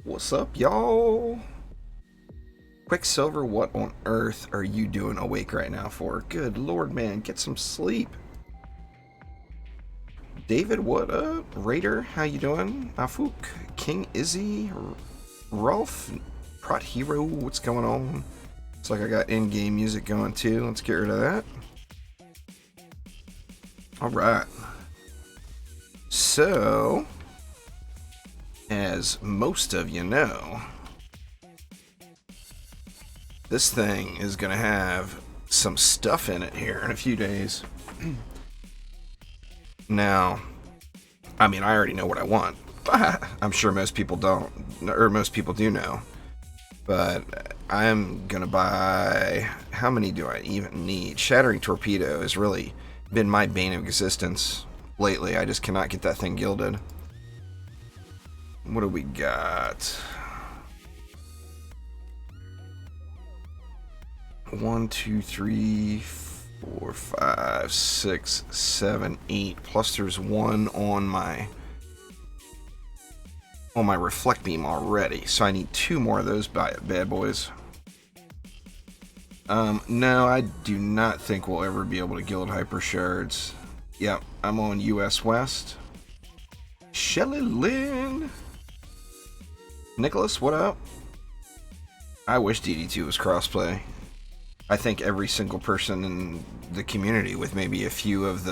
What's up, y'all? Quicksilver, what on earth are you doing awake right now for? Good lord, man, get some sleep. David, what up? Raider, how you doing? Afuk, King Izzy, Rolf, Prot Hero, what's going on? Looks like I got in-game music going too. Let's get rid of that. Alright. So, as most of you know, this thing is going to have some stuff in it here in a few days. Now, I mean, I already know what I want. I'm sure most people don't, or most people do know. But I'm going to buy... How many do I even need? Shattering Torpedo has really been my bane of existence lately. I just cannot get that thing gilded. What do we got? 1, 2, 3, 4, 5, 6, 7, 8. Plus there's one on my reflect beam already. So I need 2 more of those bad boys. No, I do not think we'll ever be able to gild hyper shards. Yep, I'm on US West. Shelly Lynn. Nicholas, what up? I wish DD2 was crossplay. I think every single person in the community, with maybe a few of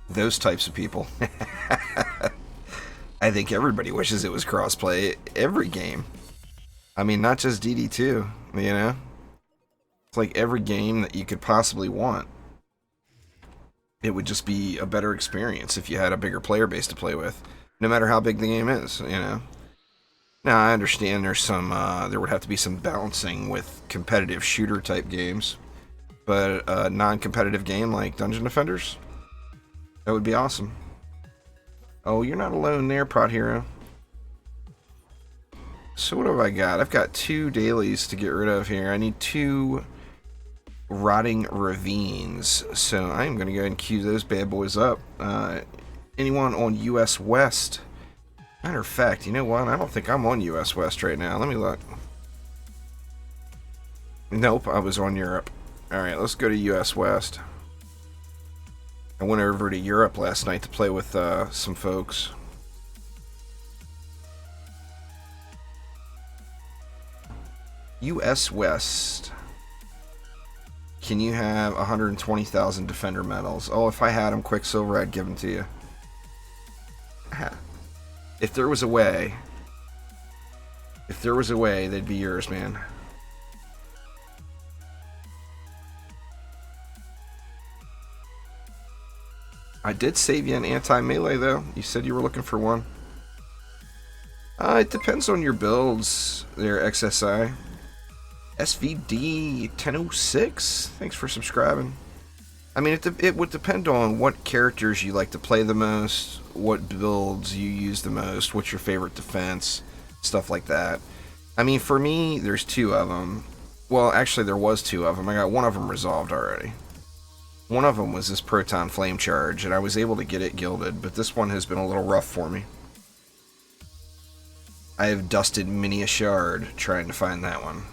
those types of people. I think everybody wishes it was crossplay every game. I mean, not just DD2, you know? It's like every game that you could possibly want. It would just be a better experience if you had a bigger player base to play with, no matter how big the game is, you know? Now, I understand there's some, there would have to be some balancing with competitive shooter type games, but a non-competitive game like Dungeon Defenders, that would be awesome. Oh, you're not alone there, Prot Hero. So what have I got? I've got 2 dailies to get rid of here. I need 2 Rotting Ravines, so I'm going to go ahead and queue those bad boys up. Anyone on US West? Matter of fact, you know what? I don't think I'm on US West right now. Let me look. Nope, I was on Europe. Alright, let's go to US West. I went over to Europe last night to play with some folks. US West. Can you have 120,000 Defender medals? Oh, if I had them Quicksilver, I'd give them to you. If there was a way, they'd be yours, man. I did save you an anti-melee, though. You said you were looking for one. It depends on your builds there, XSI. SVD 1006, thanks for subscribing. I mean, it would depend on what characters you like to play the most, what builds you use the most, what's your favorite defense, stuff like that. I mean, for me, there's 2 of them. Well, actually, there was 2 of them. I got one of them resolved already. One of them was this Proton Flame Charge, and I was able to get it gilded, but this one has been a little rough for me. I have dusted many a shard trying to find that one.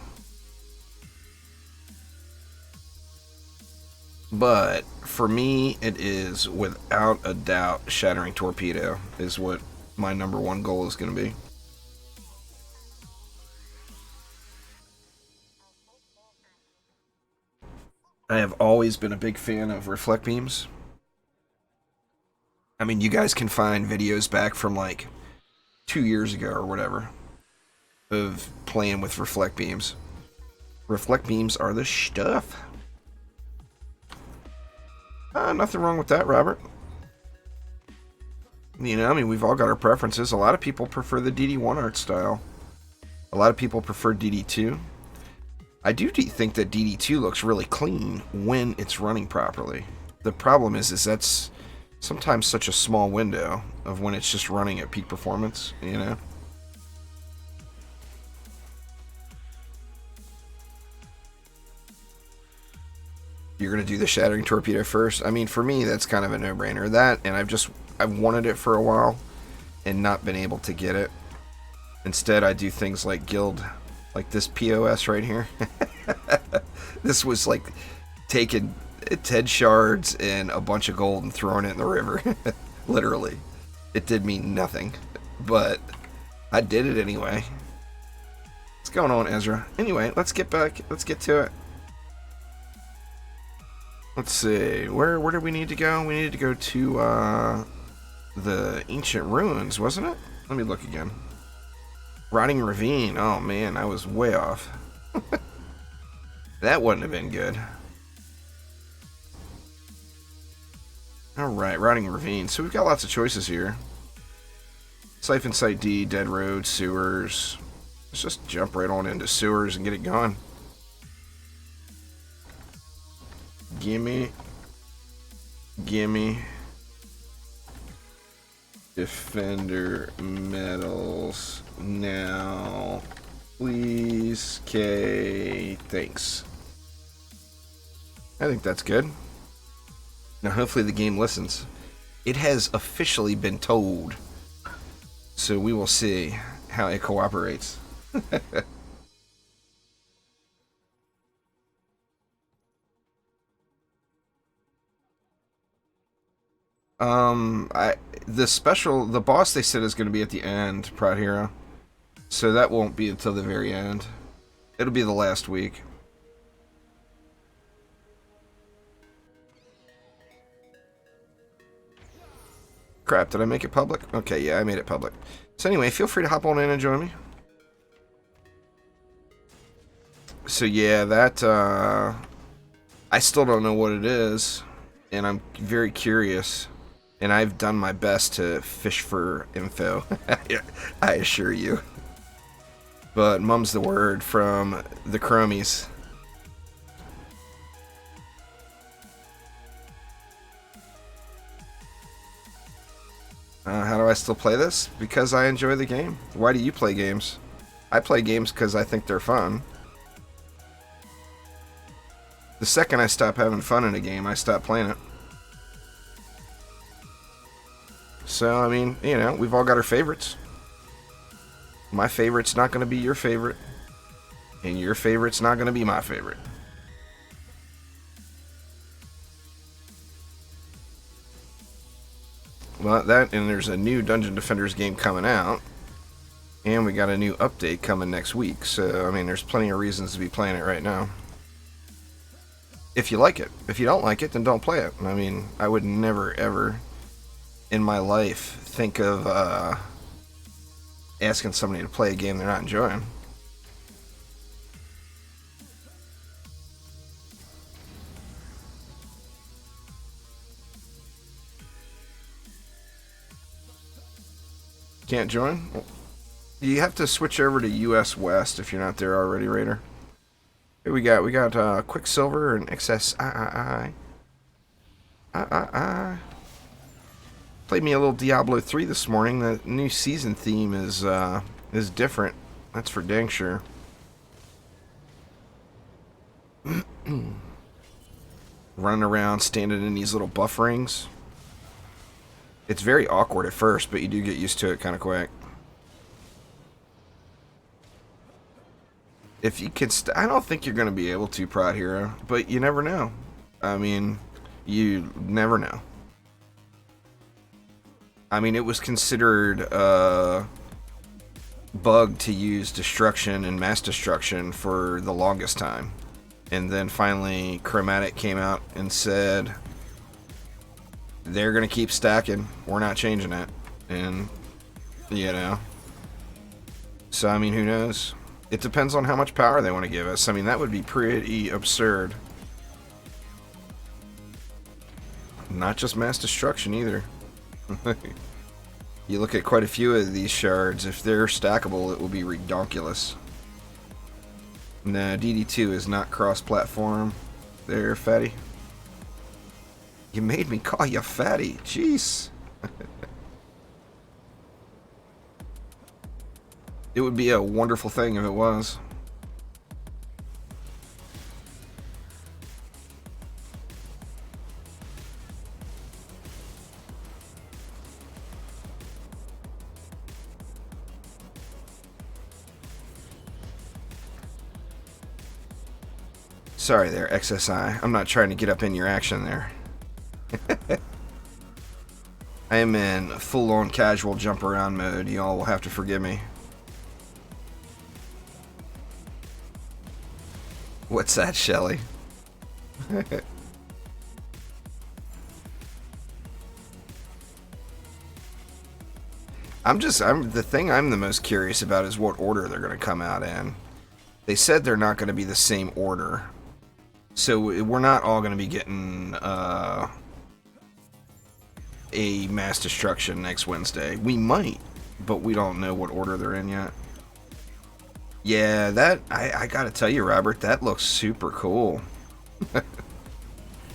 But for me, it is without a doubt Shattering Torpedo is what my #1 goal is going to be. I have always been a big fan of reflect beams. I mean, you guys can find videos back from like 2 years ago or whatever of playing with reflect beams. Reflect beams are the stuff. Nothing wrong with that, Robert. You know, I mean, we've all got our preferences. A lot of people prefer the DD1 art style. A lot of people prefer DD2. I do think that DD2 looks really clean when it's running properly. The problem is that's sometimes such a small window of when it's just running at peak performance, you know? You're going to do the Shattering Torpedo first? I mean, for me, that's kind of a no-brainer. That, and I've wanted it for a while and not been able to get it. Instead, I do things like guild, like this POS right here. This was like taking 10 shards and a bunch of gold and throwing it in the river. Literally. It did me nothing. But I did it anyway. What's going on, Ezra? Anyway, let's get back. Let's get to it. Let's see. Where do we need to go? We needed to go to the ancient ruins, wasn't it? Let me look again. Rotting Ravine. Oh man, I was way off. That wouldn't have been good. Alright, Rotting Ravine. So we've got lots of choices here. Siphon Site D, Dead Road, Sewers. Let's just jump right on into Sewers and get it going. Gimme. Gimme. Defender medals now. Please. Okay. Thanks. I think that's good. Now hopefully the game listens. It has officially been told. So we will see how it cooperates. The boss they said is going to be at the end, Proud Hero. So that won't be until the very end. It'll be the last week. Crap, did I make it public? Okay, yeah, I made it public. So anyway, feel free to hop on in and join me. So yeah, that, I still don't know what it is, and I'm very curious, and I've done my best to fish for info, I assure you. But mum's the word from the Chromies. How do I still play this? Because I enjoy the game. Why do you play games? I play games because I think they're fun. The second I stop having fun in a game, I stop playing it. So, I mean, you know, we've all got our favorites. My favorite's not going to be your favorite. And your favorite's not going to be my favorite. Well, that, and there's a new Dungeon Defenders game coming out. And we got a new update coming next week. So, I mean, there's plenty of reasons to be playing it right now. If you like it. If you don't like it, then don't play it. I mean, I would never, ever in my life think of asking somebody to play a game they're not enjoying. Can't join? You have to switch over to US West if you're not there already, Raider. Here we got Quicksilver and XSII. Played me a little Diablo 3 this morning. The new season theme is different. That's for dang sure. Running around, standing in these little buff rings. It's very awkward at first, but you do get used to it kind of quick. If you can, I don't think you're going to be able to, Prod Hero, but you never know. I mean, you never know. I mean, it was considered a bug to use destruction and mass destruction for the longest time. And then finally, Chromatic came out and said, they're going to keep stacking. We're not changing it. And, you know. So, I mean, who knows? It depends on how much power they want to give us. I mean, that would be pretty absurd. Not just mass destruction either. You look at quite a few of these shards. If they're stackable, it will be redonkulous. Nah, DD2 is not cross-platform. There, fatty. You made me call you fatty. Jeez. It would be a wonderful thing if it was. Sorry there, XSI. I'm not trying to get up in your action there. I am in full-on casual jump around mode. Y'all will have to forgive me. What's that, Shelly? The thing I'm the most curious about is what order they're going to come out in. They said they're not going to be the same order. So we're not all going to be getting a mass destruction next Wednesday. We might, but we don't know what order they're in yet. Yeah, that I gotta tell you, Robert, that looks super cool.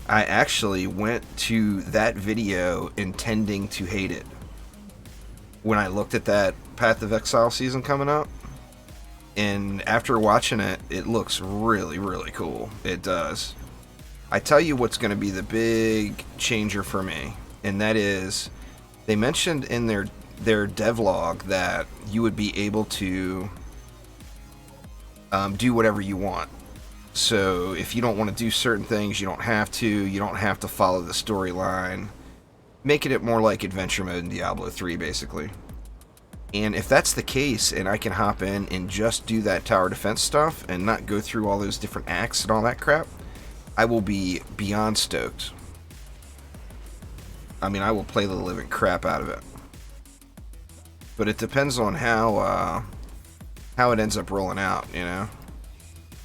I actually went to that video intending to hate it when I looked at that Path of Exile season coming up. And after watching it, it looks really, really cool. It does. I tell you what's going to be the big changer for me, and that is, they mentioned in their devlog that you would be able to do whatever you want. So if you don't want to do certain things, you don't have to. You don't have to follow the storyline. Making it more like adventure mode in Diablo 3, basically. And if that's the case, and I can hop in and just do that tower defense stuff and not go through all those different acts and all that crap, I will be beyond stoked. I mean, I will play the living crap out of it. But it depends on how it ends up rolling out, you know?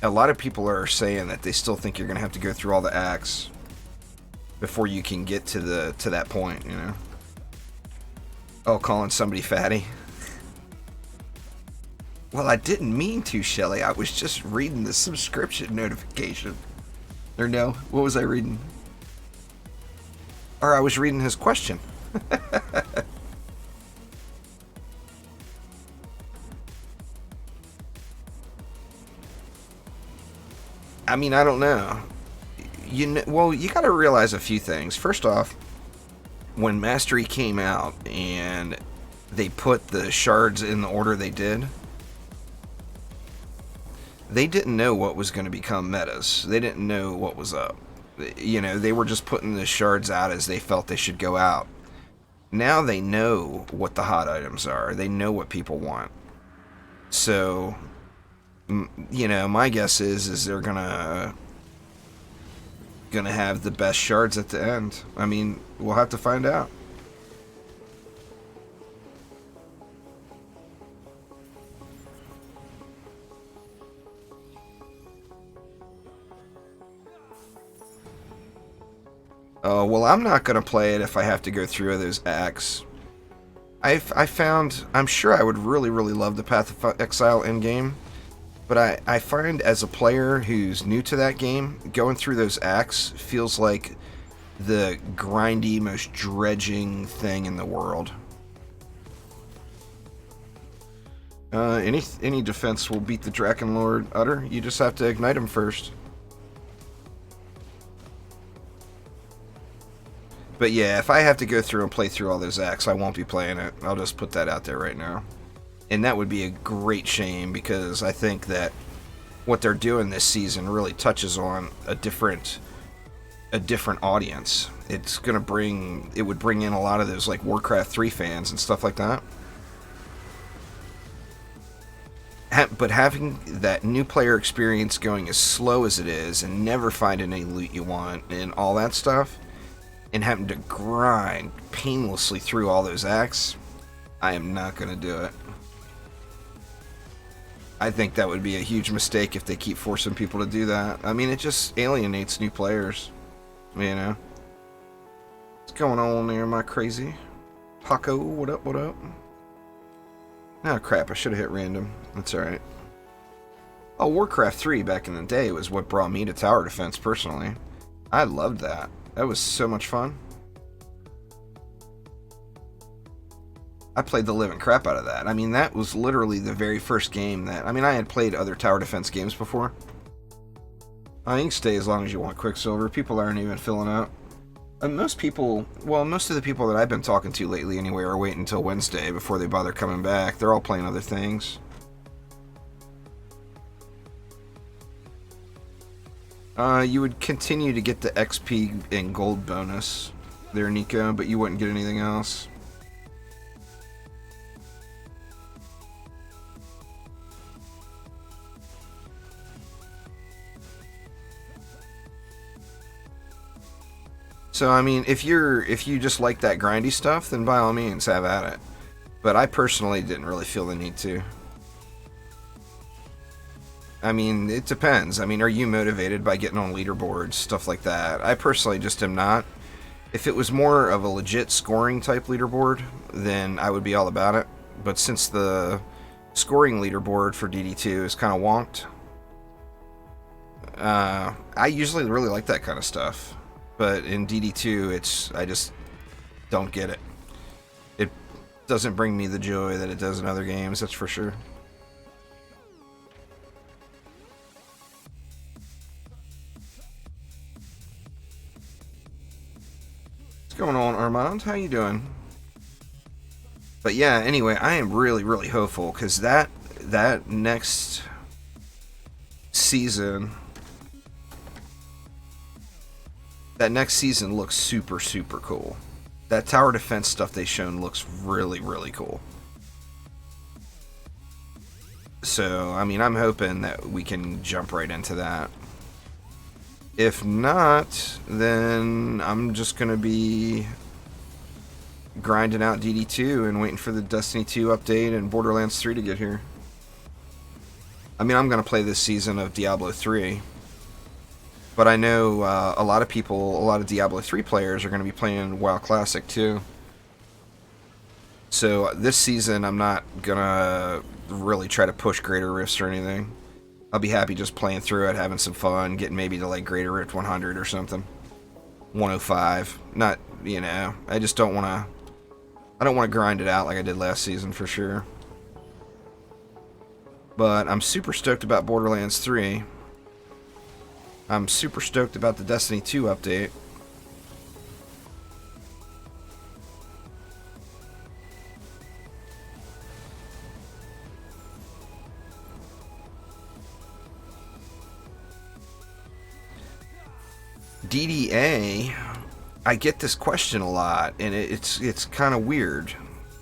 A lot of people are saying that they still think you're going to have to go through all the acts before you can get to that point, you know? Oh, calling somebody fatty? Well, I didn't mean to, Shelly. I was just reading the subscription notification. Or no, what was I reading? Or I was reading his question. I mean, I don't know. Well, you got to realize a few things. First off, when Mastery came out and they put the shards in the order they did, they didn't know what was going to become metas. They didn't know what was up. You know, they were just putting the shards out as they felt they should go out. Now they know what the hot items are. They know what people want. So, you know, my guess is they're gonna have the best shards at the end. I mean, we'll have to find out. Oh, well, I'm not going to play it if I have to go through those acts. I'm sure I would really, really love the Path of Exile endgame, but I find as a player who's new to that game, going through those acts feels like the grindy, most dredging thing in the world. Any defense will beat the Draken Lord Utter. You just have to ignite him first. But yeah, if I have to go through and play through all those acts, I won't be playing it. I'll just put that out there right now. And that would be a great shame, because I think that what they're doing this season really touches on a different audience. It would bring in a lot of those like Warcraft 3 fans and stuff like that. But having that new player experience going as slow as it is and never finding any loot you want and all that stuff, and having to grind painlessly through all those acts, I am not going to do it. I think that would be a huge mistake if they keep forcing people to do that. I mean, it just alienates new players, you know? What's going on there, my crazy? Paco, what up, what up? Oh crap, I should have hit random. That's alright. Oh, Warcraft 3 back in the day was what brought me to tower defense, personally. I loved that. That was so much fun. I played the living crap out of that. I mean, that was literally the very first game that... I mean, I had played other tower defense games before. I think stay as long as you want, Quicksilver. People aren't even filling out. And most people... Well, most of the people that I've been talking to lately anyway are waiting until Wednesday before they bother coming back. They're all playing other things. You would continue to get the XP and gold bonus there, Nico, but you wouldn't get anything else. So I mean, if you just like that grindy stuff, then by all means have at it. But I personally didn't really feel the need to. I mean, it depends. I mean, are you motivated by getting on leaderboards, stuff like that? I personally just am not. If it was more of a legit scoring type leaderboard, then I would be all about it. But since the scoring leaderboard for DD2 is kind of wonked, I usually really like that kind of stuff. But in DD2, I just don't get it. It doesn't bring me the joy that it does in other games, that's for sure. What's going on, Armand? How you doing? But yeah, anyway, I am really, really hopeful because that next season, looks super, super cool. That tower defense stuff they shown looks really, really cool. So, I mean, I'm hoping that we can jump right into that. If not, then I'm just going to be grinding out DD2 and waiting for the Destiny 2 update and Borderlands 3 to get here. I mean, I'm going to play this season of Diablo 3. But I know a lot of Diablo 3 players are going to be playing WoW Classic too. So this season I'm not going to really try to push Greater Rifts or anything. I'll be happy just playing through it, having some fun, getting maybe to like Greater Rift 100 or something. 105. Not, you know, I just don't want to... I don't want to grind it out like I did last season for sure. But I'm super stoked about Borderlands 3. I'm super stoked about the Destiny 2 update. DDA, I get this question a lot, and it's kind of weird.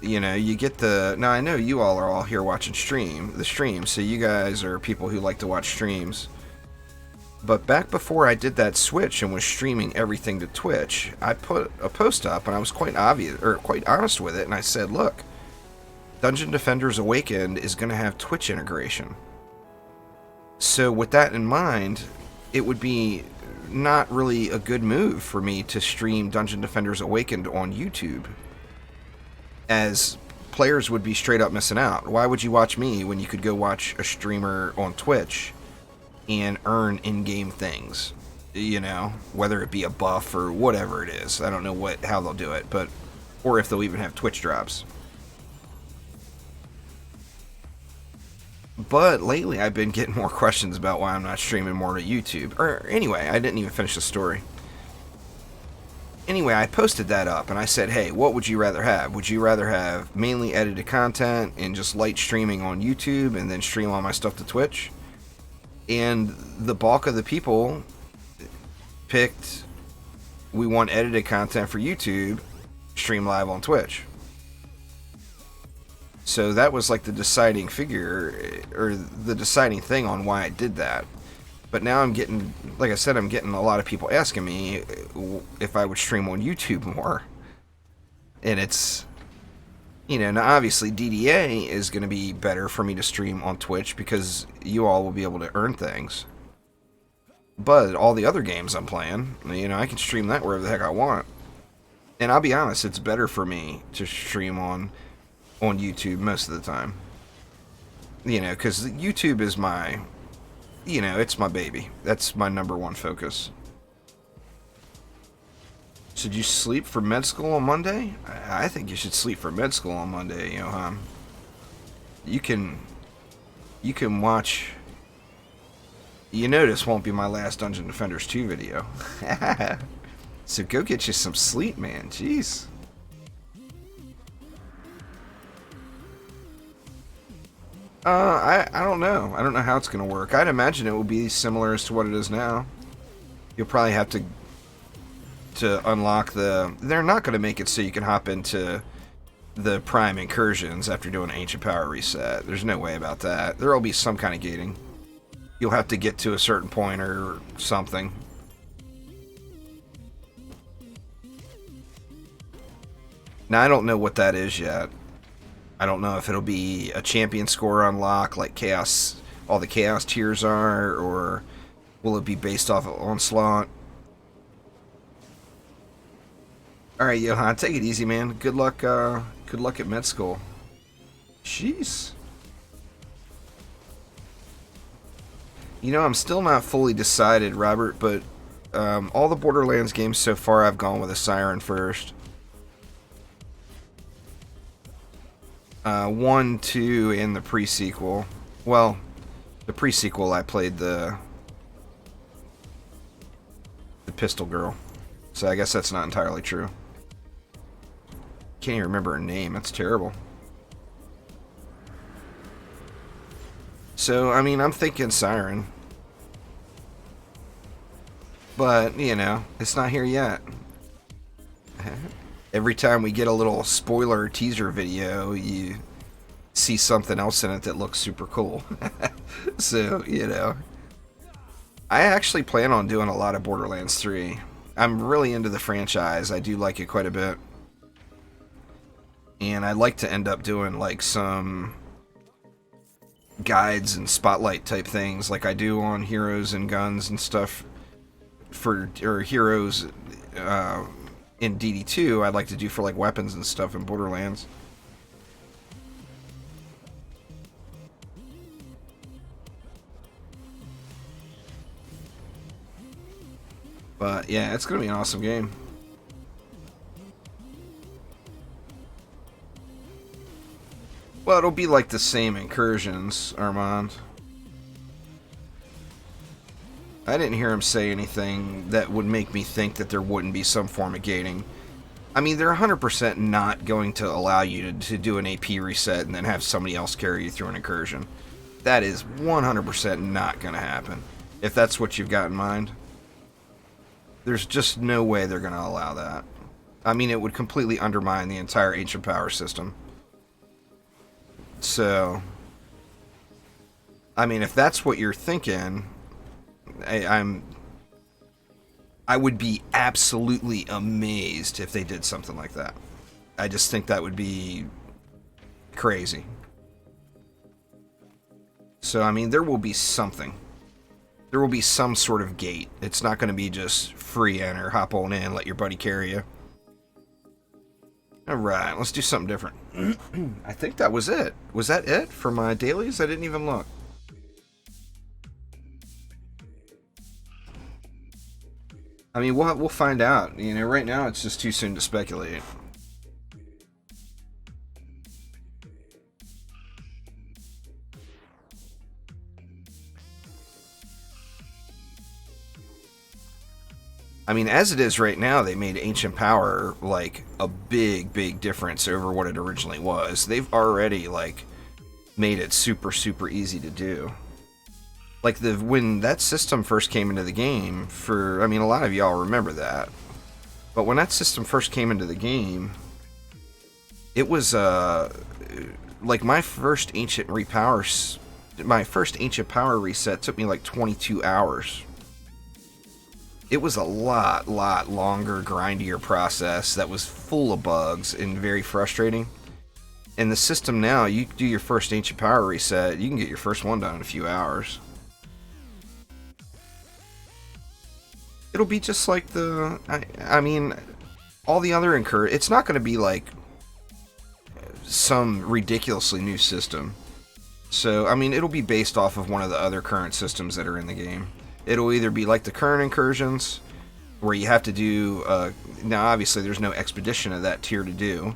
You know, you get the... Now, I know you all are all here watching the stream, so you guys are people who like to watch streams. But back before I did that switch and was streaming everything to Twitch, I put a post up and I was quite honest with it, and I said, look, Dungeon Defenders Awakened is going to have Twitch integration. So with that in mind, it would be not really a good move for me to stream Dungeon Defenders Awakened on YouTube, as players would be straight up missing out. Why would you watch me when you could go watch a streamer on Twitch and earn in-game things, you know, whether it be a buff or whatever it is. I don't know how they'll do it, but or if they'll even have Twitch drops. But lately I've been getting more questions about why I'm not streaming more to YouTube. Or anyway, I didn't even finish the story. Anyway, I posted that up and I said, hey, what would you rather have? Would you rather have mainly edited content and just light streaming on YouTube and then stream all my stuff to Twitch? And the bulk of the people picked, we want edited content for YouTube, stream live on Twitch. So that was like the deciding figure, or the deciding thing on why I did that. But now I'm getting, like I said, I'm getting a lot of people asking me if I would stream on YouTube more. And it's, you know, now obviously DDA is going to be better for me to stream on Twitch because you all will be able to earn things. But all the other games I'm playing, you know, I can stream that wherever the heck I want. And I'll be honest, it's better for me to stream on YouTube most of the time. You know, because YouTube is my, you know, it's my baby. That's my #1 focus. Should you sleep for med school on Monday? I think you should sleep for med school on Monday, Johan. You can watch... You know this won't be my last Dungeon Defenders 2 video. So go get you some sleep, man. Jeez. I don't know. I don't know how it's going to work. I'd imagine it will be similar as to what it is now. You'll probably have to unlock the... They're not going to make it so you can hop into the prime incursions after doing an ancient power reset. There's no way about that. There will be some kind of gating. You'll have to get to a certain point or something. Now, I don't know what that is yet. I don't know if it'll be a champion score unlock like Chaos, all the Chaos tiers are, or will it be based off of Onslaught? Alright, Johan, take it easy, man. Good luck at med school. Jeez. You know, I'm still not fully decided, Robert, but all the Borderlands games so far I've gone with a Siren first. 1, 2, and the pre-sequel. Well, the pre-sequel I played the pistol girl. So I guess that's not entirely true. Can't even remember her name. That's terrible. So, I mean, I'm thinking Siren. But, you know, it's not here yet. Every time we get a little spoiler teaser video, you see something else in it that looks super cool. So, you know. I actually plan on doing a lot of Borderlands 3. I'm really into the franchise. I do like it quite a bit. And I'd like to end up doing like some guides and spotlight type things like I do on Heroes and Guns and stuff or Heroes in DD2. I'd like to do for like weapons and stuff in Borderlands. But yeah, it's gonna be an awesome game. Well, it'll be like the same incursions, Armand. I didn't hear him say anything that would make me think that there wouldn't be some form of gating. I mean, they're 100% not going to allow you to do an AP reset and then have somebody else carry you through an incursion. That is 100% not going to happen. If that's what you've got in mind. There's just no way they're going to allow that. I mean, it would completely undermine the entire ancient power system. So, I mean, if that's what you're thinking, I would be absolutely amazed if they did something like that. I just think that would be crazy. So, I mean, there will be something. There will be some sort of gate. It's not going to be just free enter, hop on in, let your buddy carry you. Alright, let's do something different. I think that was it. Was that it for my dailies? I didn't even look. I mean, we'll find out. You know, right now it's just too soon to speculate. I mean, as it is right now, they made Ancient Power, like, a big, big difference over what it originally was. They've already, like, made it super, super easy to do. Like, when that system first came into the game, I mean, a lot of y'all remember that. But when that system first came into the game, it was, like, my first Ancient Power reset took me, like, 22 hours. It was a lot longer, grindier process that was full of bugs and very frustrating. And the system now, you do your first Ancient Power reset, you can get your first one done in a few hours. It'll be just like I mean, all the other it's not going to be like some ridiculously new system. So, I mean, it'll be based off of one of the other current systems that are in the game. It'll either be like the current incursions, where you have to do, now obviously there's no expedition of that tier to do,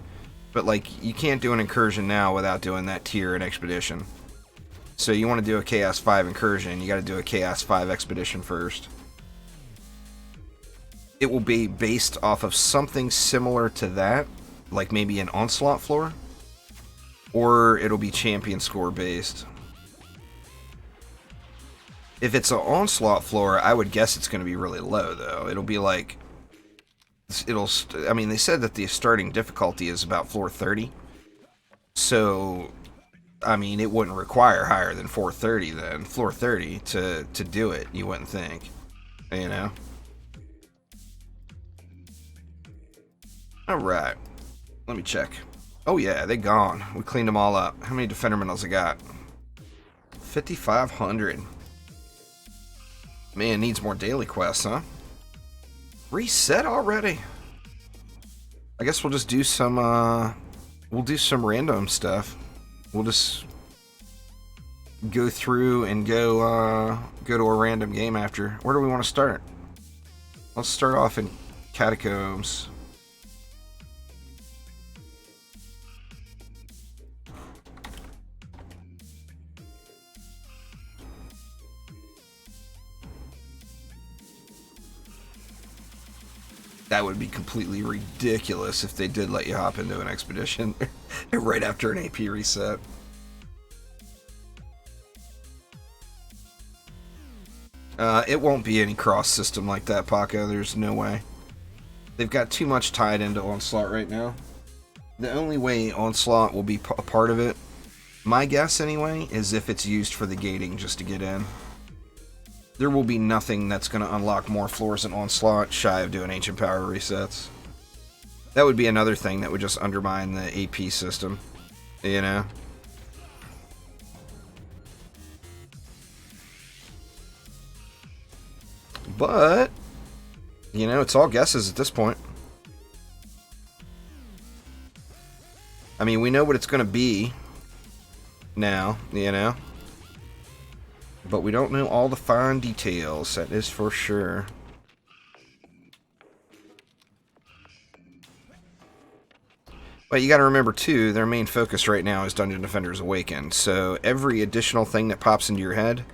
but like, you can't do an incursion now without doing that tier and expedition. So you want to do a Chaos 5 incursion, you got to do a Chaos 5 expedition first. It will be based off of something similar to that, like maybe an Onslaught floor, or it'll be champion score based. If it's an onslaught floor, I would guess it's going to be really low, though. It'll be like... I mean, they said that the starting difficulty is about floor 30. So, I mean, it wouldn't require higher than 430 then. Floor 30 to do it, you wouldn't think. You know? Alright. Let me check. Oh yeah, they gone. We cleaned them all up. How many defender medals I got? 5,500. Man, needs more daily quests, huh? Reset already? I guess we'll just do some, we'll do some random stuff. We'll just go through and go to a random game after. Where do we want to start? Let's start off in Catacombs. That would be completely ridiculous if they did let you hop into an expedition right after an AP reset. It won't be any cross system like that, Paco. There's no way. They've got too much tied into Onslaught right now. The only way Onslaught will be a part of it, my guess anyway, is if it's used for the gating just to get in. There will be nothing that's going to unlock more floors in Onslaught shy of doing Ancient Power resets. That would be another thing that would just undermine the AP system, you know? But, you know, it's all guesses at this point. I mean, we know what it's going to be now, you know? But we don't know all the fine details, that is for sure. But you gotta remember too, their main focus right now is Dungeon Defenders Awakened. So every additional thing that pops into your head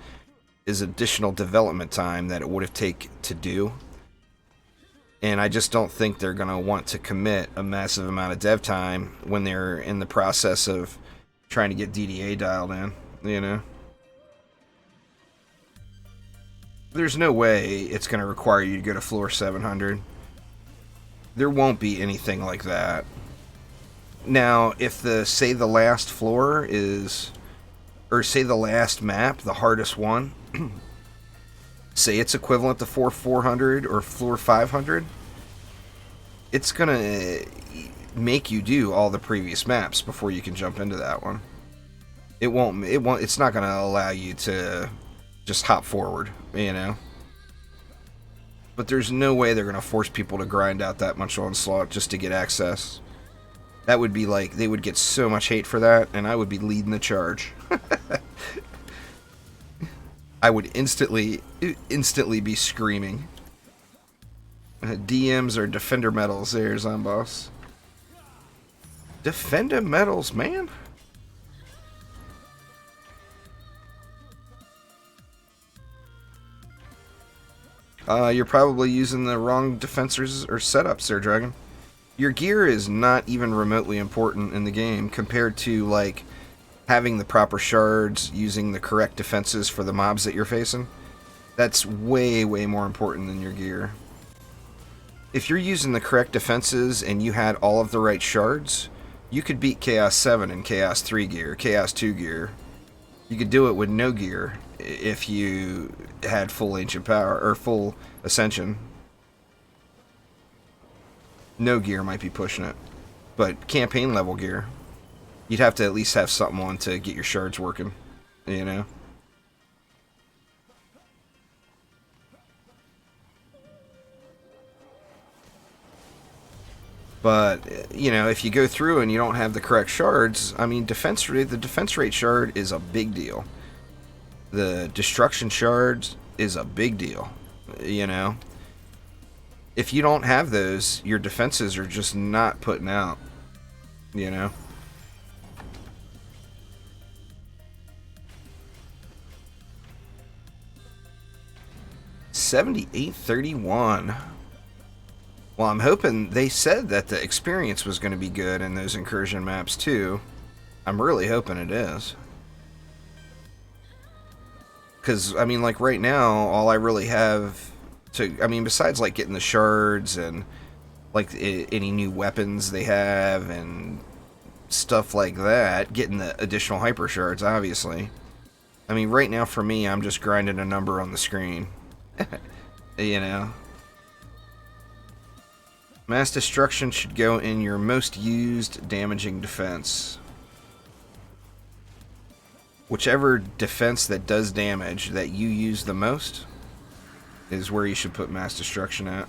is additional development time that it would have taken to do. And I just don't think they're gonna want to commit a massive amount of dev time when they're in the process of trying to get DDA dialed in, you know? There's no way it's going to require you to go to floor 700. There won't be anything like that. Now, if say the last floor is, or say the last map, the hardest one, say it's equivalent to floor 400 or floor 500, it's going to make you do all the previous maps before you can jump into that one. It's not going to allow you to just hop forward, you know? But there's no way they're going to force people to grind out that much Onslaught just to get access. That would be like, they would get so much hate for that, and I would be leading the charge. I would instantly be screaming. DMs or Defender medals there, Zomboss. Defender medals, man? You're probably using the wrong defensors or setups there, Dragon. Your gear is not even remotely important in the game compared to, like, having the proper shards, using the correct defenses for the mobs that you're facing. That's way, way more important than your gear. If you're using the correct defenses and you had all of the right shards, you could beat Chaos 7 and Chaos 3 gear, Chaos 2 gear. You could do it with no gear if you had full Ancient Power, or full Ascension. No gear might be pushing it. But campaign level gear, you'd have to at least have something on to get your shards working, you know? But, you know, if you go through and you don't have the correct shards, I mean, the defense rate shard is a big deal. The destruction shards is a big deal, you know? If you don't have those, your defenses are just not putting out, you know? $78.31. Well, I'm hoping, they said that the experience was going to be good in those incursion maps too. I'm really hoping it is. Because, I mean, like, right now, all I really have to... I mean, besides, like, getting the shards and, like, any new weapons they have and stuff like that, getting the additional hyper shards, obviously. I mean, right now, for me, I'm just grinding a number on the screen. You know? Mass destruction should go in your most used damaging defense. Whichever defense that does damage that you use the most is where you should put mass destruction at.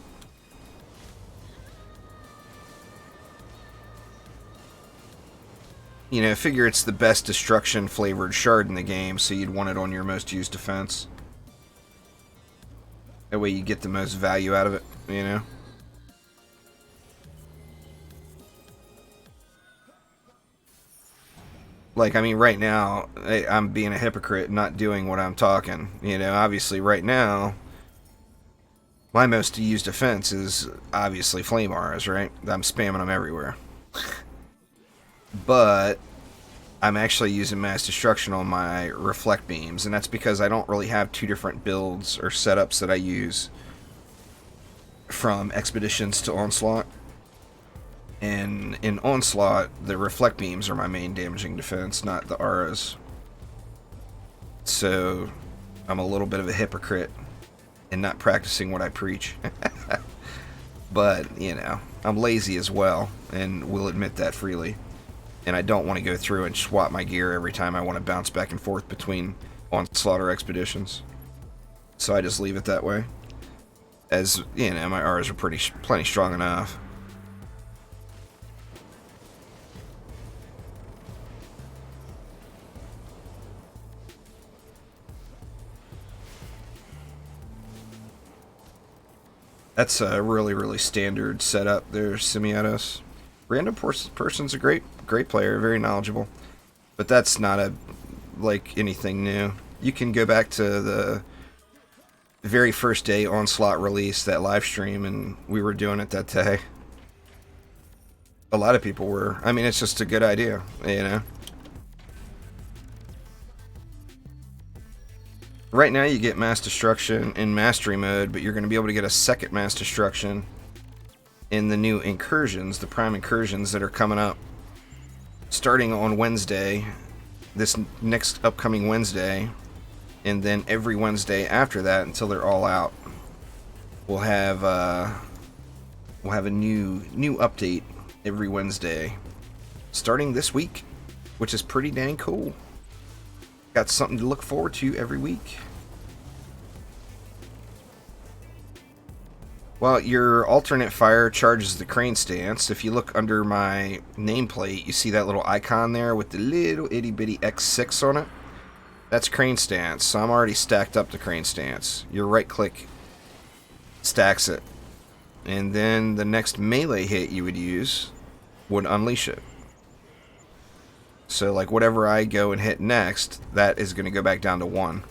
You know, figure it's the best destruction flavored shard in the game, so you'd want it on your most used defense. That way you get the most value out of it, you know? Like, I mean, right now, I'm being a hypocrite, not doing what I'm talking. You know, obviously, right now, my most used defense is obviously flame auras, right? I'm spamming them everywhere. But I'm actually using mass destruction on my reflect beams, and that's because I don't really have two different builds or setups that I use from expeditions to onslaught. And in onslaught, the reflect beams are my main damaging defense, not the auras. So I'm a little bit of a hypocrite in not practicing what I preach. But, you know, I'm lazy as well, and will admit that freely. And I don't want to go through and swap my gear every time I want to bounce back and forth between onslaught or expeditions. So I just leave it that way. As, you know, my auras are plenty strong enough. That's a really, really standard setup there, Simiatos. Random person's a great player, very knowledgeable. But that's not like anything new. You can go back to the very first day Onslaught release, that live stream, and we were doing it that day. A lot of people were. I mean, it's just a good idea, you know? Right now you get mass destruction in mastery mode, but you're going to be able to get a second mass destruction in the new incursions, the prime incursions that are coming up starting on Wednesday, this next upcoming Wednesday, and then every Wednesday after that until they're all out. We'll have a new update every Wednesday starting this week, which is pretty dang cool. Got something to look forward to every week. Well, your alternate fire charges the crane stance. If you look under my nameplate, you see that little icon there with the little itty bitty X6 on it? That's crane stance, so I'm already stacked up the crane stance. Your right click stacks it. And then the next melee hit you would use would unleash it. So, like, whatever I go and hit next, that is going to go back down to 1.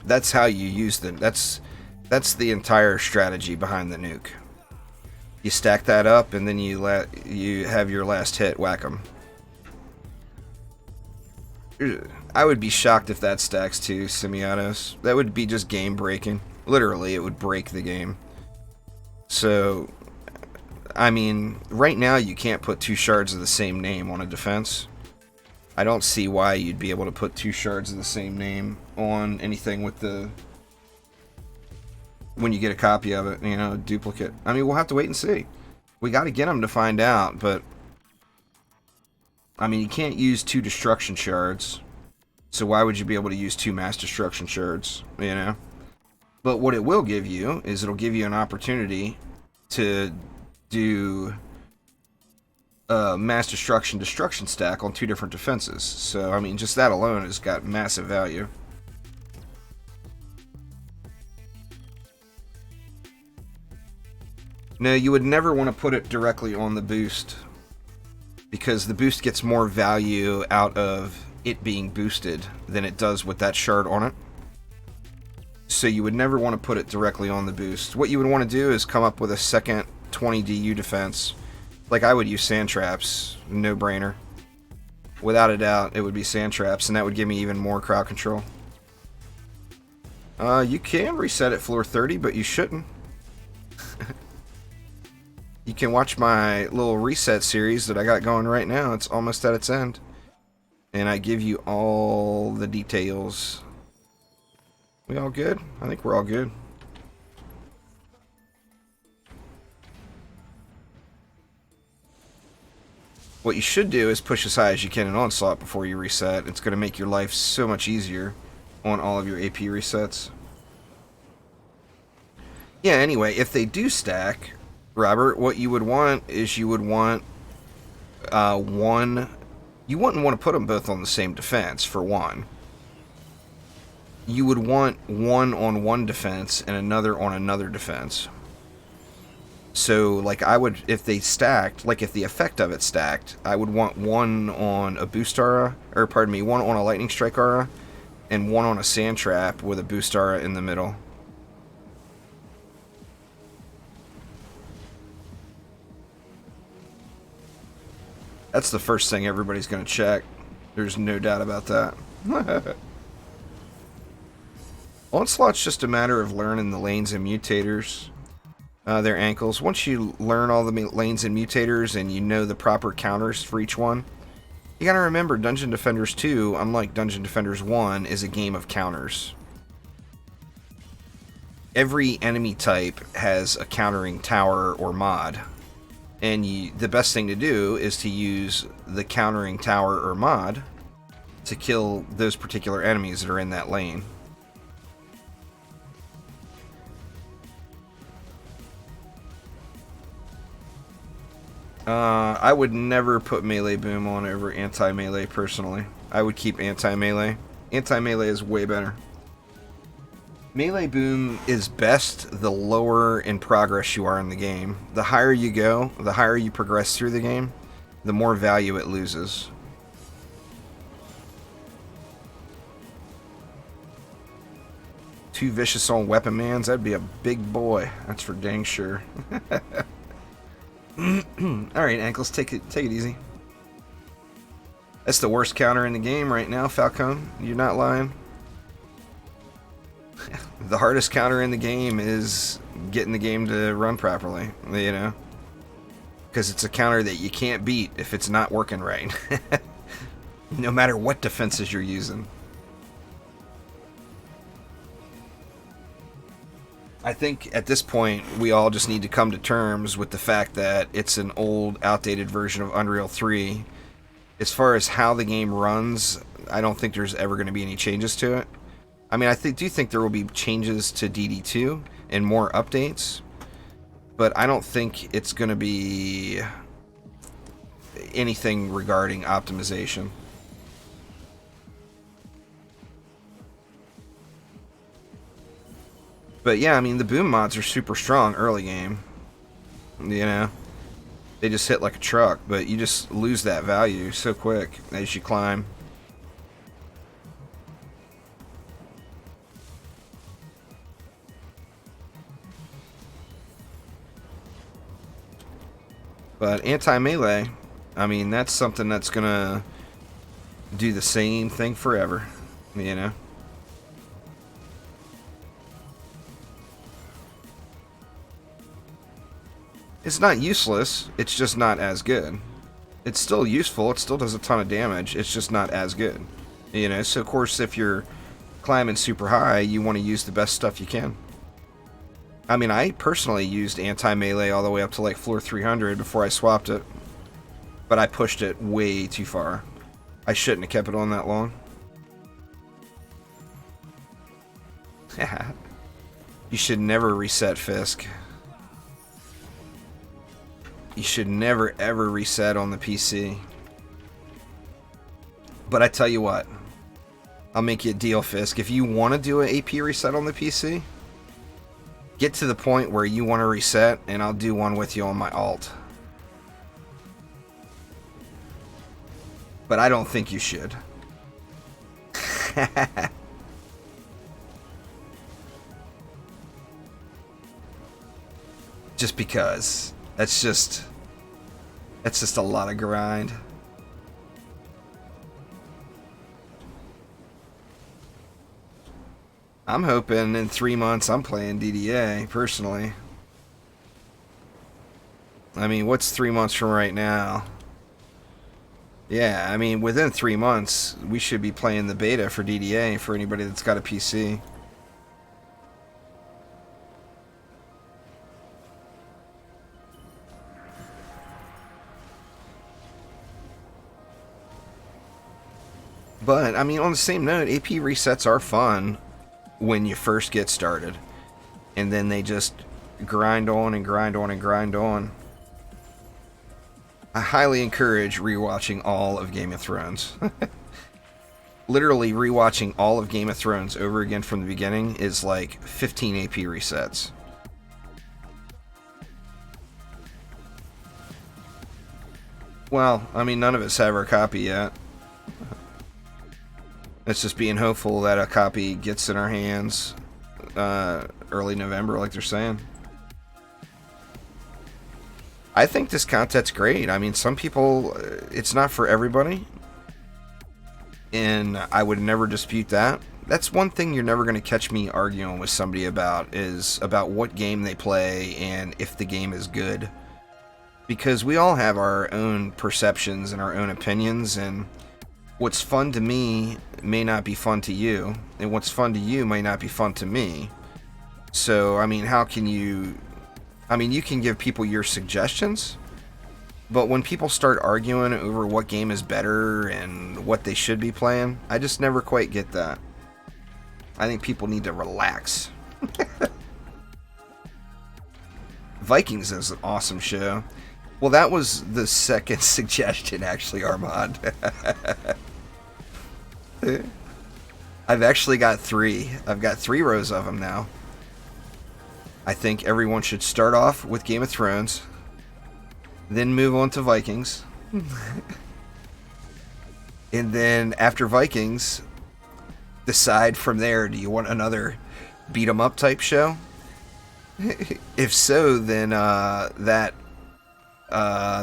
That's how you use them. That's the entire strategy behind the nuke. You stack that up, and then you have your last hit, whack them. I would be shocked if that stacks too, Simiatos. That would be just game breaking. Literally, it would break the game. So, I mean, right now you can't put 2 shards of the same name on a defense. I don't see why you'd be able to put 2 shards of the same name on anything with the... when you get a copy of it, you know, a duplicate. I mean, we'll have to wait and see. We got to get them to find out, but... I mean, you can't use 2 destruction shards. So why would you be able to use 2 mass destruction shards, you know? But what it will give you is it'll give you an opportunity to do a mass destruction stack on 2 different defenses. So, I mean, just that alone has got massive value. No, you would never want to put it directly on the boost, because the boost gets more value out of it being boosted than it does with that shard on it. So you would never want to put it directly on the boost. What you would want to do is come up with a second 20 DU defense, Like, I would use sand traps, no brainer. Without a doubt, it would be sand traps, and that would give me even more crowd control. You can reset at floor 30, but you shouldn't. You can watch my little reset series that I got going right now. It's almost at its end. And I give you all the details. We all good? I think we're all good. What you should do is push as high as you can in Onslaught before you reset. It's going to make your life so much easier on all of your AP resets. Yeah, anyway, if they do stack, Robert, what you would want is you would want one... You wouldn't want to put them both on the same defense, for one. You would want one on one defense and another on another defense. So, like, I would, if they stacked, like, if the effect of it stacked, I would want one on a boost aura, or pardon me, one on a lightning strike aura, and one on a sand trap with a boost aura in the middle. That's the first thing everybody's going to check. There's no doubt about that. Onslaught's just a matter of learning the lanes and mutators. Their ankles. Once you learn all the lanes and mutators and you know the proper counters for each one, you gotta remember Dungeon Defenders 2, unlike Dungeon Defenders 1, is a game of counters. Every enemy type has a countering tower or mod, and the best thing to do is to use the countering tower or mod to kill those particular enemies that are in that lane. I would never put melee boom on over anti-melee personally. I would keep anti-melee. Anti-melee is way better. Melee boom is best the lower in progress you are in the game. The higher you go, the higher you progress through the game, the more value it loses. Two vicious on weapon mans, that'd be a big boy. That's for dang sure. Alright, ankles, take it easy. That's the worst counter in the game right now, Falcon. You're not lying. The hardest counter in the game is getting the game to run properly, you know? Because it's a counter that you can't beat if it's not working right. No matter what defenses you're using. I think at this point we all just need to come to terms with the fact that it's an old, outdated version of Unreal 3. As far as how the game runs, I don't think there's ever going to be any changes to it. I mean, I do think there will be changes to DD2 and more updates, but I don't think it's going to be anything regarding optimization. But yeah, I mean, the boom mods are super strong early game. You know, they just hit like a truck, but you just lose that value so quick as you climb. But anti-melee, I mean, that's something that's gonna do the same thing forever, you know? It's not useless, it's just not as good. It's still useful, it still does a ton of damage, it's just not as good. You know, so of course if you're climbing super high, you want to use the best stuff you can. I mean, I personally used anti-melee all the way up to like floor 300 before I swapped it. But I pushed it way too far. I shouldn't have kept it on that long. You should never reset Fisk. You should never ever reset on the PC. But I tell you what, I'll make you a deal, Fisk. If you want to do an AP reset on the PC, get to the point where you want to reset, and I'll do one with you on my alt. But I don't think you should. Just because. That's just... That's just a lot of grind. I'm hoping in 3 months I'm playing DDA, personally. I mean, what's 3 months from right now? Yeah, I mean, within 3 months, we should be playing the beta for DDA for anybody that's got a PC. But, I mean, on the same note, AP resets are fun when you first get started. And then they just grind on and grind on and grind on. I highly encourage rewatching all of Game of Thrones. Literally rewatching all of Game of Thrones over again from the beginning is like 15 AP resets. Well, I mean, none of us have our copy yet. It's just being hopeful that a copy gets in our hands early November, like they're saying. I think this content's great. I mean, some people, it's not for everybody. And I would never dispute that. That's one thing you're never going to catch me arguing with somebody about, is about what game they play and if the game is good. Because we all have our own perceptions and our own opinions, and what's fun to me may not be fun to you, and what's fun to you may not be fun to me. So, I mean, how can you... I mean, you can give people your suggestions, but when people start arguing over what game is better and what they should be playing, I just never quite get that. I think people need to relax. Vikings is an awesome show. Well, that was the second suggestion, actually, Armand. I've actually got 3. I've got 3 rows of them now. I think everyone should start off with Game of Thrones, then move on to Vikings. And then after Vikings, decide from there, do you want another beat 'em up type show? If so, then The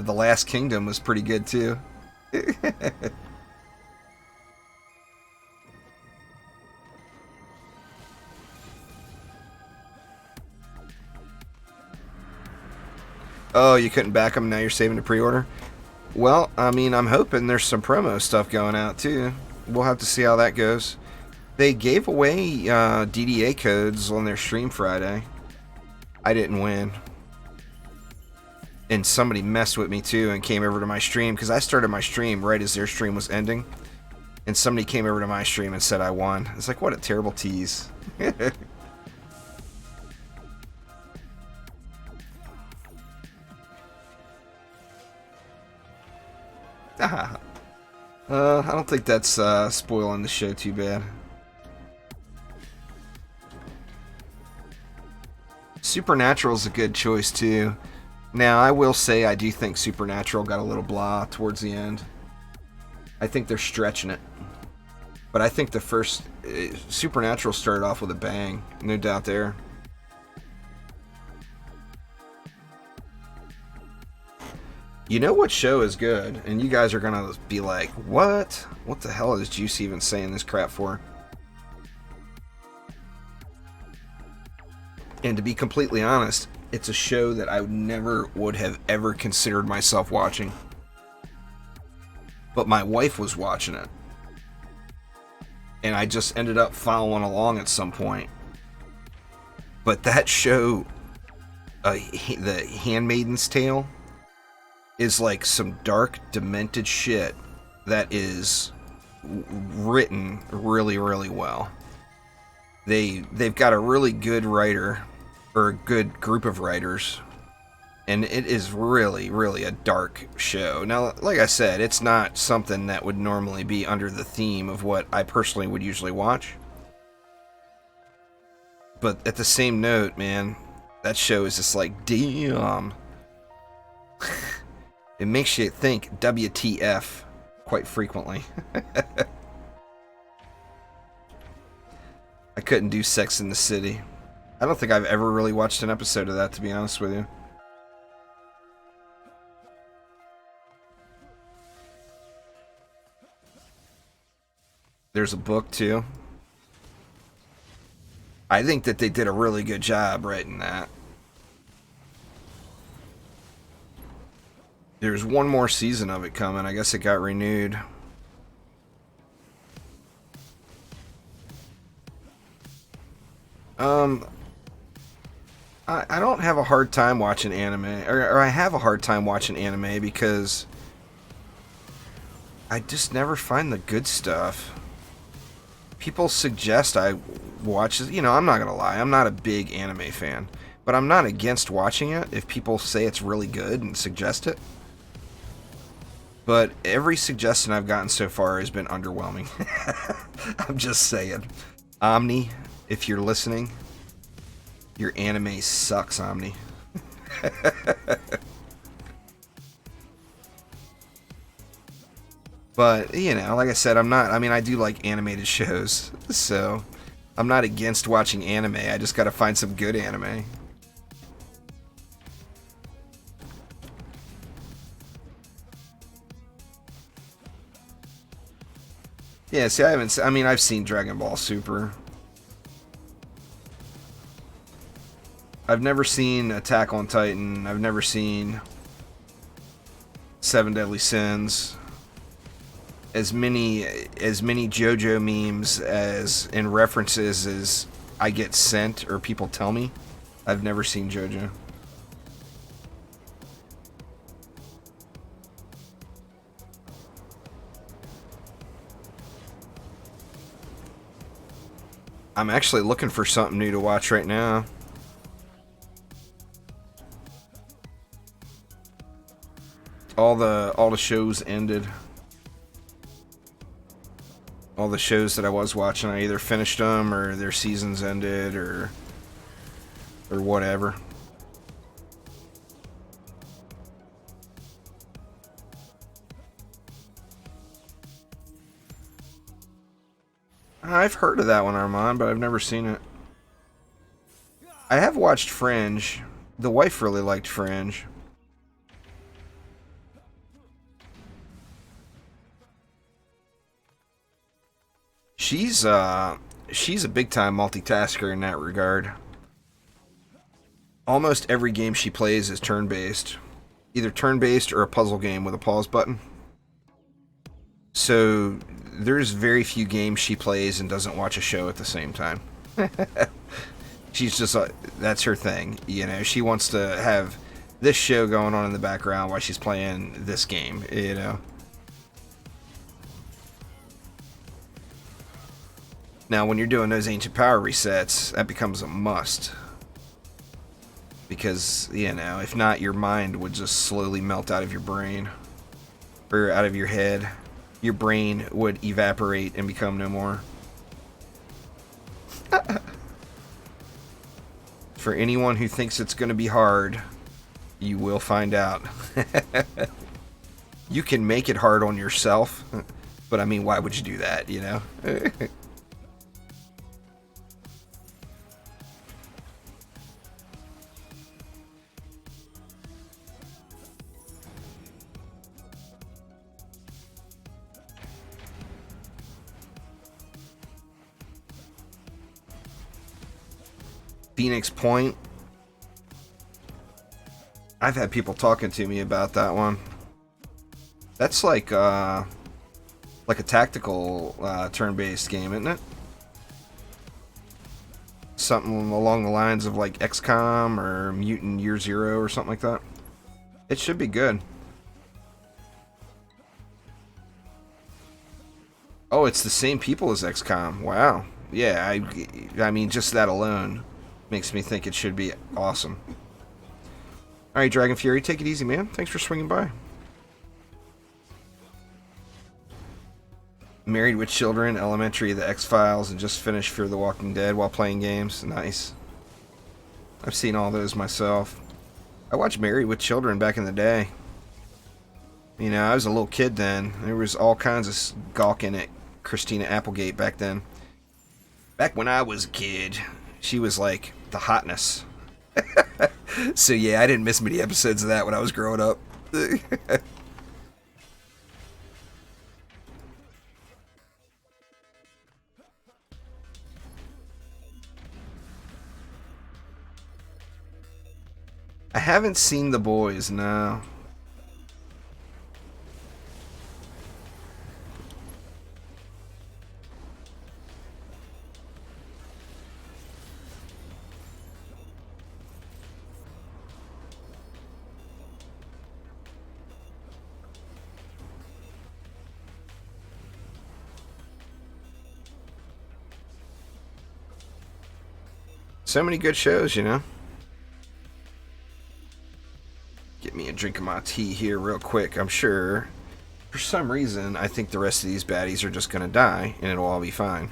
Last Kingdom was pretty good too. Oh, you couldn't back them, now you're saving the pre-order? Well, I mean, I'm hoping there's some promo stuff going out too. We'll have to see how that goes. They gave away DDA codes on their stream Friday. I didn't win. And somebody messed with me too and came over to my stream, because I started my stream right as their stream was ending. And somebody came over to my stream and said I won. It's like, what a terrible tease. I don't think that's spoiling the show too bad. Supernatural's a good choice too. Now, I will say I do think Supernatural got a little blah towards the end. I think they're stretching it. But I think the first... Supernatural started off with a bang. No doubt there. You know what show is good? And you guys are going to be like, what? What the hell is Juice even saying this crap for? And to be completely honest, it's a show that I never would have ever considered myself watching. But my wife was watching it. And I just ended up following along at some point. But that show, The Handmaid's Tale, is like some dark, demented shit that is written really, really well. They've got a really good writer, or a good group of writers, and it is really, really a dark show. Now, like I said, it's not something that would normally be under the theme of what I personally would usually watch. But at the same note, man, that show is just like, damn. It makes you think WTF quite frequently. I couldn't do Sex in the City. I don't think I've ever really watched an episode of that, to be honest with you. There's a book too. I think that they did a really good job writing that. There's one more season of it coming. I guess it got renewed. I don't have a hard time watching anime, or I have a hard time watching anime because I just never find the good stuff. People suggest I watch, you know, I'm not gonna lie, I'm not a big anime fan, but I'm not against watching it if people say it's really good and suggest it. But every suggestion I've gotten so far has been underwhelming. I'm just saying. Omni, if you're listening, your anime sucks, Omni. But, you know, like I said, I mean, I do like animated shows, so I'm not against watching anime. I just gotta find some good anime. Yeah, see, I mean, I've seen Dragon Ball Super. I've never seen Attack on Titan. I've never seen Seven Deadly Sins. As many JoJo memes as and references as I get sent or people tell me, I've never seen JoJo. I'm actually looking for something new to watch right now. All the shows ended. All the shows that I was watching, I either finished them or their seasons ended or whatever. I've heard of that one, Armand, but I've never seen it. I have watched Fringe. The wife really liked Fringe. She's a big time multitasker in that regard. Almost every game she plays is turn-based. Either turn-based or a puzzle game with a pause button. So there's very few games she plays and doesn't watch a show at the same time. She's just that's her thing, you know. She wants to have this show going on in the background while she's playing this game, you know. Now, when you're doing those ancient power resets, that becomes a must. Because, you know, if not, your mind would just slowly melt out of your brain. Or out of your head. Your brain would evaporate and become no more. For anyone who thinks it's going to be hard, you will find out. You can make it hard on yourself, but I mean, why would you do that, you know? Phoenix Point. I've had people talking to me about that one. That's like a tactical turn-based game, isn't it? Something along the lines of like XCOM or Mutant Year Zero or something like that. It should be good. Oh, it's the same people as XCOM. Wow. Yeah, I mean, just that alone makes me think it should be awesome. Alright, Dragon Fury, take it easy, man. Thanks for swinging by. Married with Children, Elementary, The X-Files, and just finished Fear the Walking Dead while playing games. Nice. I've seen all those myself. I watched Married with Children back in the day. You know, I was a little kid then. There was all kinds of gawking at Christina Applegate back then. Back when I was a kid, she was like the hotness. So yeah, I didn't miss many episodes of that when I was growing up. I haven't seen The Boys, no. So many good shows, you know. Get me a drink of my tea here real quick. I'm sure, for some reason, I think the rest of these baddies are just going to die, and it'll all be fine.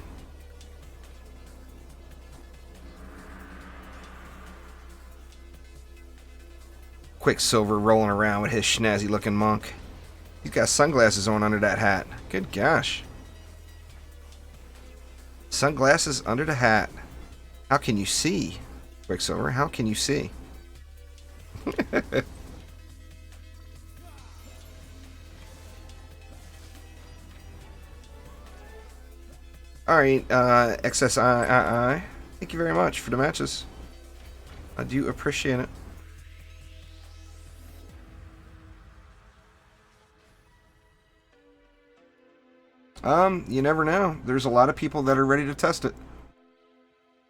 Quicksilver rolling around with his snazzy looking monk. He's got sunglasses on under that hat. Good gosh. Sunglasses under the hat. How can you see? Quicksilver, how can you see? Alright, XSII. Thank you very much for the matches. I do appreciate it. You never know. There's a lot of people that are ready to test it.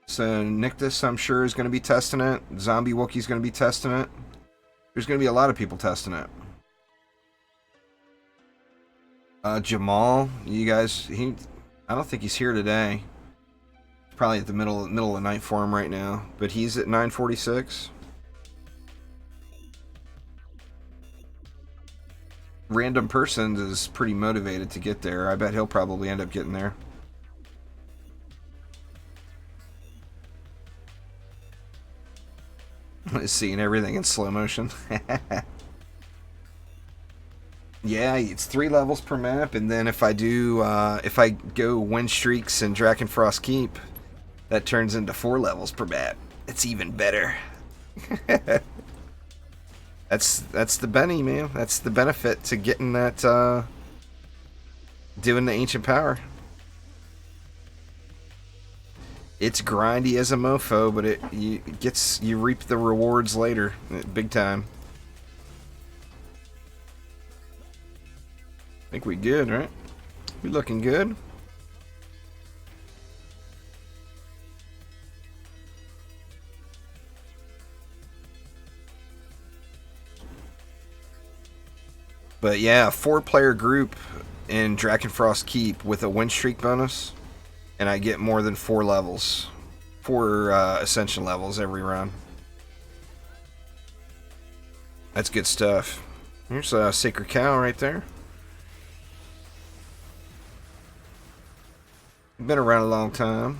So Nictus, I'm sure, is going to be testing it. Zombie Wookiee's going to be testing it. There's going to be a lot of people testing it. Jamal, you guys, I don't think he's here today. He's probably at the middle of the night for him right now. But he's at 9:46. Random Persons is pretty motivated to get there. I bet he'll probably end up getting there. Seeing everything in slow motion. Yeah, it's 3 levels per map, and then if I go win streaks in Drakenfrost Keep, that turns into 4 levels per map. It's even better. That's the Benny, man. That's the benefit to getting that, doing the Ancient Power. It's grindy as a mofo, but you reap the rewards later, big time. I think we good, right? We looking good. But yeah, 4-player group in Drakenfrost Keep with a win streak bonus, and I get more than 4 levels, 4 ascension levels every run. That's good stuff. Here's a Sacred Cow right there. Been around a long time.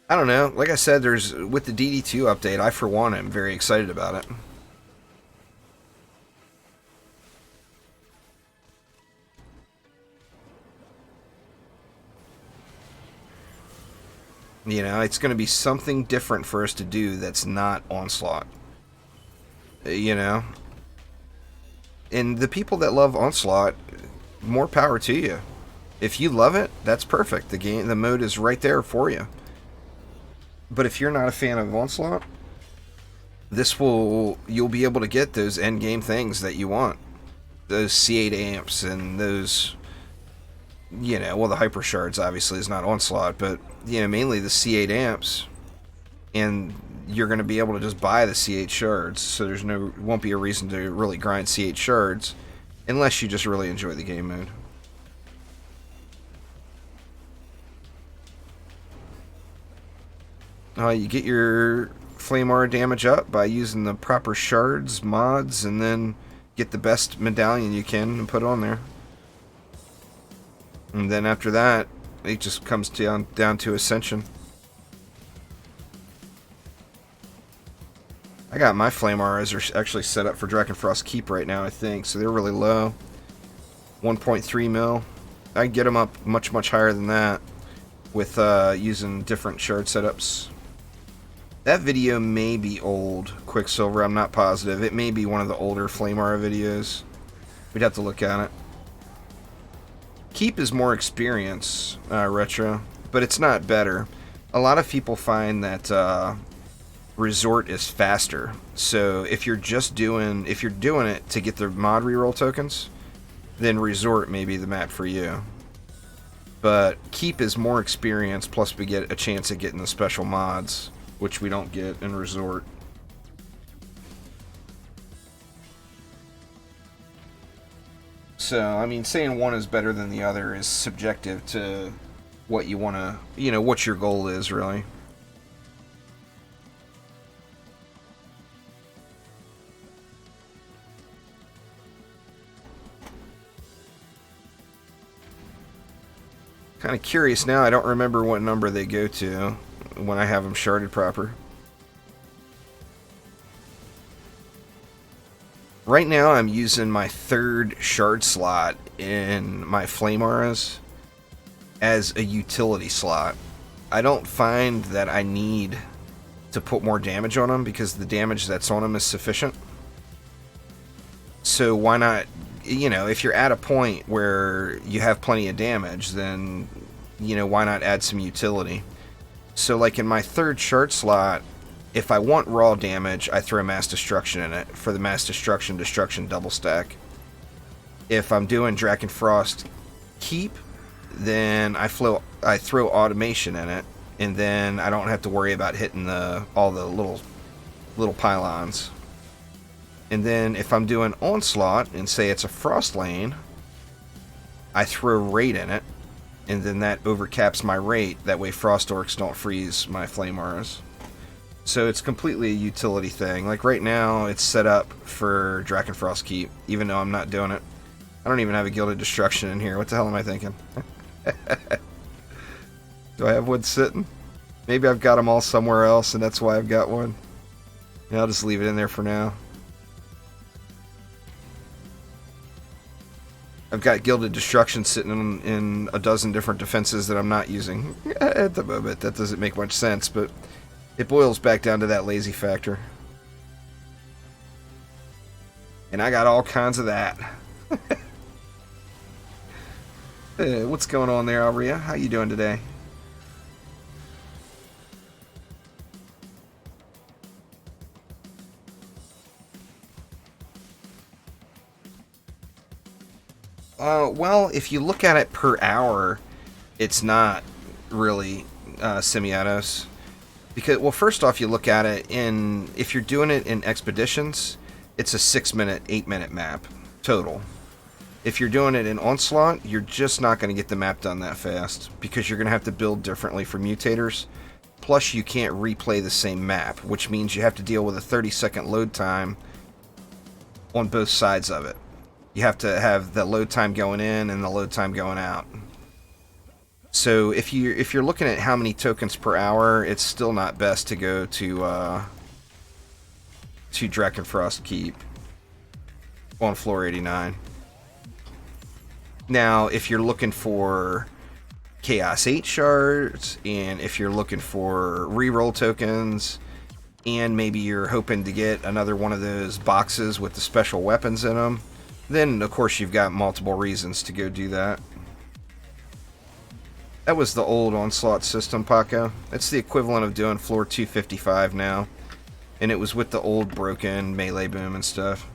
I don't know. Like I said, with the DD2 update, I for one am very excited about it. You know, it's going to be something different for us to do that's not Onslaught. You know? And the people that love Onslaught, more power to you. If you love it, that's perfect. The mode is right there for you. But if you're not a fan of Onslaught, you'll be able to get those end game things that you want. Those C8 amps and those, you know, well, the Hyper Shards obviously is not Onslaught, but, you know, mainly the C8 amps. And you're going to be able to just buy the C8 shards, so won't be a reason to really grind C8 shards unless you just really enjoy the game mode. You get your flame aura damage up by using the proper shards, mods, and then get the best medallion you can and put on there. And then after that, it just comes down to Ascension. I got my flame auras are actually set up for Drakenfrost Keep right now, I think, so they're really low. 1.3 mil. I can get them up much, much higher than that with using different shard setups. That video may be old, Quicksilver, I'm not positive. It may be one of the older Flame Aura videos. We'd have to look at it. Keep is more experience, Retro, but it's not better. A lot of people find that Resort is faster. So if you're doing it to get the mod reroll tokens, then Resort may be the map for you. But Keep is more experience, plus we get a chance at getting the special mods, which we don't get in Resort. So, I mean, saying one is better than the other is subjective to what you want to, what your goal is, really. Kind of curious now, I don't remember what number they go to when I have them sharded proper. Right now I'm using my 3rd shard slot in my flame auras as a utility slot. I don't find that I need to put more damage on them because the damage that's on them is sufficient. So why not, if you're at a point where you have plenty of damage, then, why not add some utility? So like in my 3rd shard slot, if I want raw damage, I throw Mass Destruction in it for the Mass Destruction double stack. If I'm doing Drakenfrost Keep, then I throw Automation in it, and then I don't have to worry about hitting all the little pylons. And then if I'm doing Onslaught, and say it's a Frost lane, I throw Rate in it, and then that overcaps my rate. That way Frost Orcs don't freeze my Flame Auras. So it's completely a utility thing. Like right now, it's set up for Drakenfrost Keep, even though I'm not doing it. I don't even have a Gilded Destruction in here. What the hell am I thinking? Do I have one sitting? Maybe I've got them all somewhere else, and that's why I've got one. Yeah, I'll just leave it in there for now. I've got Gilded Destruction sitting in a dozen different defenses that I'm not using at the moment. That doesn't make much sense, but it boils back down to that lazy factor. And I got all kinds of that. Hey, what's going on there, Alria? How you doing today? Well, if you look at it per hour, it's not really semi-autos. Because, well, first off, you look at it if you're doing it in expeditions, it's a 6-minute, 8-minute map total. If you're doing it in Onslaught, you're just not going to get the map done that fast because you're going to have to build differently for mutators. Plus, you can't replay the same map, which means you have to deal with a 30-second load time on both sides of it. You have to have the load time going in and the load time going out. So if you're looking at how many tokens per hour, it's still not best to go to Drakenfrost Keep on floor 89. Now, if you're looking for Chaos 8 shards, and if you're looking for reroll tokens, and maybe you're hoping to get another one of those boxes with the special weapons in them, then of course you've got multiple reasons to go do that. That was the old Onslaught system, Paco. It's the equivalent of doing floor 255 now. And it was with the old broken melee boom and stuff.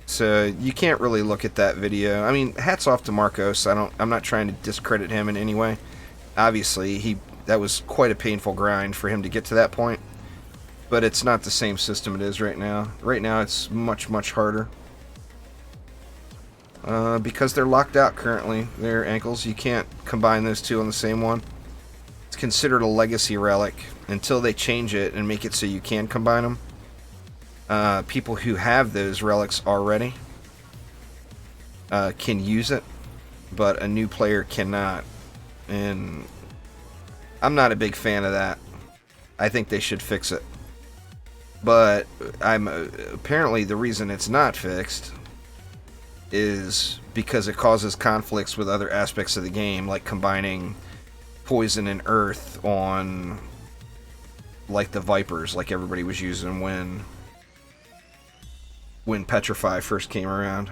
So you can't really look at that video. I mean, hats off to Marcos. I'm not trying to discredit him in any way. Obviously, that was quite a painful grind for him to get to that point. But it's not the same system it is right now. Right now it's much, much harder. Because they're locked out currently, their ankles. You can't combine those two on the same one. It's considered a legacy relic until they change it and make it so you can combine them. People who have those relics already can use it, but a new player cannot. And I'm not a big fan of that. I think they should fix it. But apparently the reason it's not fixed is because it causes conflicts with other aspects of the game, like combining poison and earth on like the Vipers, like everybody was using when Petrify first came around.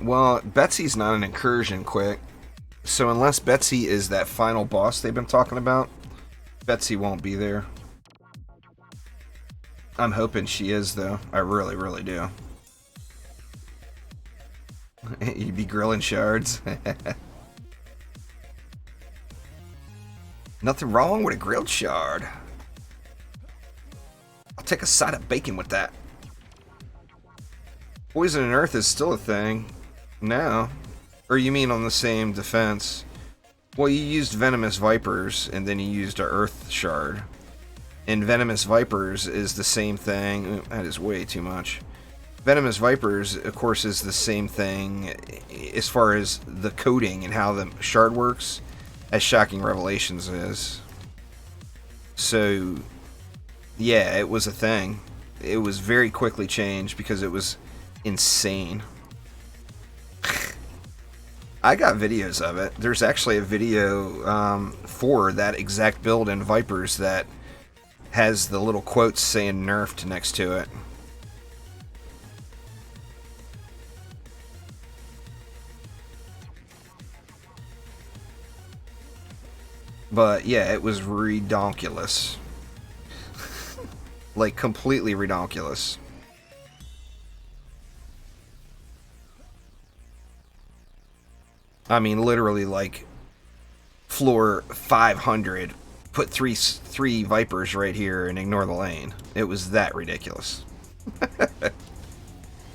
Well, Betsy's not an incursion quick. So unless Betsy is that final boss they've been talking about, Betsy won't be there. I'm hoping she is, though. I really, really do. You'd be grilling shards. Nothing wrong with a grilled shard. I'll take a side of bacon with that. Poison and Earth is still a thing now. Or you mean on the same defense? Well, you used Venomous Vipers, and then you used a Earth Shard. And Venomous Vipers is the same thing. That is way too much. Venomous Vipers, of course, is the same thing as far as the coding and how the shard works as Shocking Revelations is. So, yeah, it was a thing. It was very quickly changed because it was insane. I got videos of it. There's actually a video for that exact build in Vipers that has the little quotes saying nerfed next to it. But yeah, it was redonkulous. Like completely redonkulous. I mean, literally, like, floor 500, put three Vipers right here and ignore the lane. It was that ridiculous.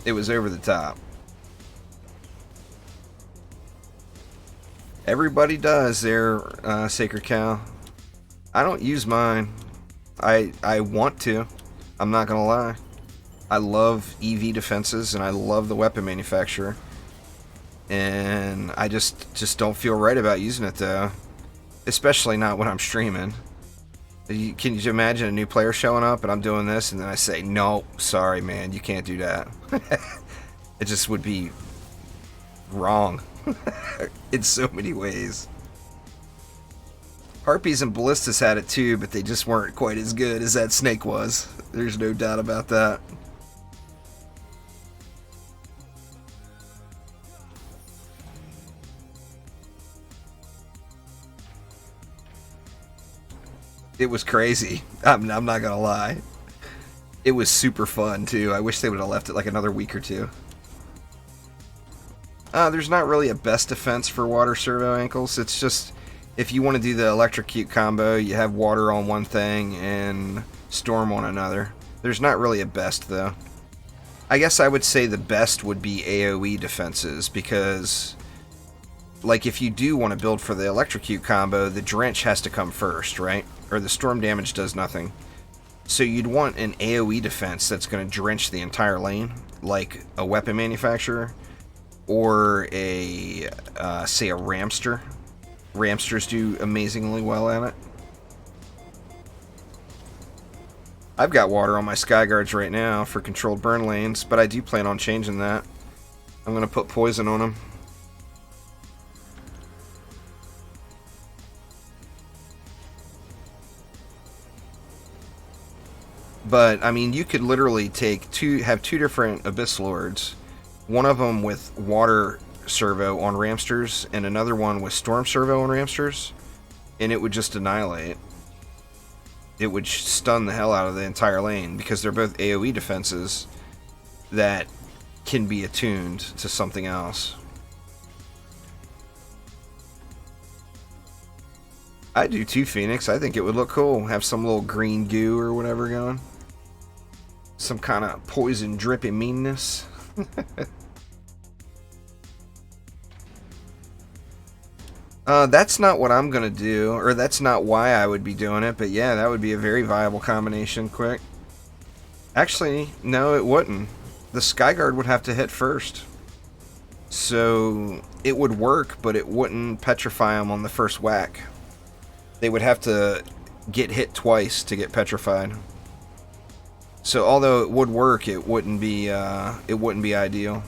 It was over the top. Everybody does their Sacred Cow. I don't use mine. I want to. I'm not gonna lie. I love EV defenses and I love the weapon manufacturer. And I just don't feel right about using it, though. Especially not when I'm streaming. Can you imagine a new player showing up and I'm doing this and then I say, no, sorry, man, you can't do that. It just would be wrong in so many ways. Harpies and Ballistas had it too, but they just weren't quite as good as that snake was. There's no doubt about that. It was crazy. I'm not gonna lie. It was super fun too. I wish they would have left it like another week or two. There's not really a best defense for water servo ankles. It's just if you want to do the electrocute combo, you have water on one thing and storm on another. There's not really a best though. I guess I would say the best would be AoE defenses because, like, if you do want to build for the electrocute combo, the drench has to come first, right? Or the storm damage does nothing. So you'd want an AoE defense that's going to drench the entire lane, like a weapon manufacturer, or a, say, a Ramster. Ramsters do amazingly well at it. I've got water on my Skyguards right now for controlled burn lanes, but I do plan on changing that. I'm going to put poison on them. But, I mean, you could literally have two different Abyss Lords. One of them with water servo on Ramsters, and another one with storm servo on Ramsters, and it would just annihilate. It would stun the hell out of the entire lane, because they're both AoE defenses that can be attuned to something else. I do too, Phoenix. I think it would look cool. Have some little green goo or whatever going. Some kind of poison dripping meanness. That's not what I'm gonna do, or that's not why I would be doing it, but yeah, that would be a very viable combination, quick. Actually, no, it wouldn't. The Skyguard would have to hit first. So, it would work, but it wouldn't petrify them on the first whack. They would have to get hit twice to get petrified. So, although it would work, it wouldn't be ideal.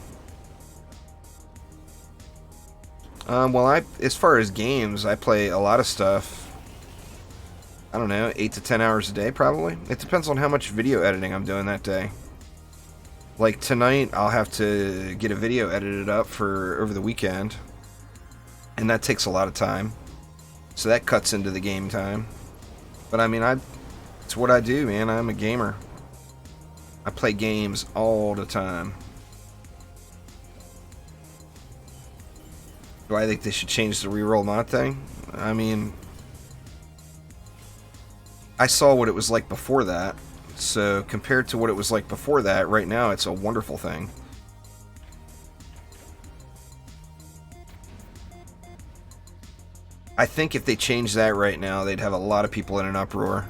Well, as far as games, I play a lot of stuff. I don't know, 8 to 10 hours a day, probably. It depends on how much video editing I'm doing that day. Like tonight, I'll have to get a video edited up for over the weekend, and that takes a lot of time. So that cuts into the game time. But I mean, it's what I do, man. I'm a gamer. I play games all the time. Do I think they should change the reroll mod thing? I mean, I saw what it was like before that. So compared to what it was like before that, right now it's a wonderful thing. I think if they changed that right now, they'd have a lot of people in an uproar.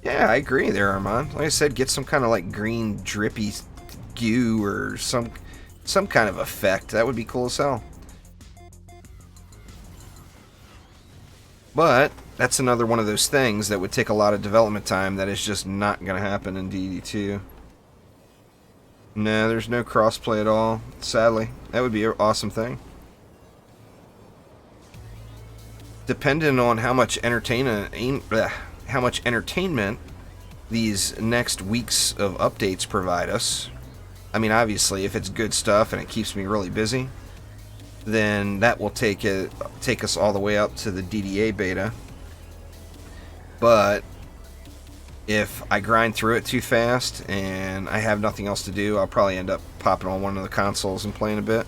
Yeah, I agree there, Armand. Like I said, get some kind of like green drippy goo or some kind of effect. That would be cool as hell. But that's another one of those things that would take a lot of development time that is just not going to happen in DD2. No, there's no crossplay at all, sadly. That would be an awesome thing. Depending on how much entertainment these next weeks of updates provide us. I mean, obviously, if it's good stuff and it keeps me really busy, then that will take us all the way up to the DDA beta. But if I grind through it too fast and I have nothing else to do, I'll probably end up popping on one of the consoles and playing a bit.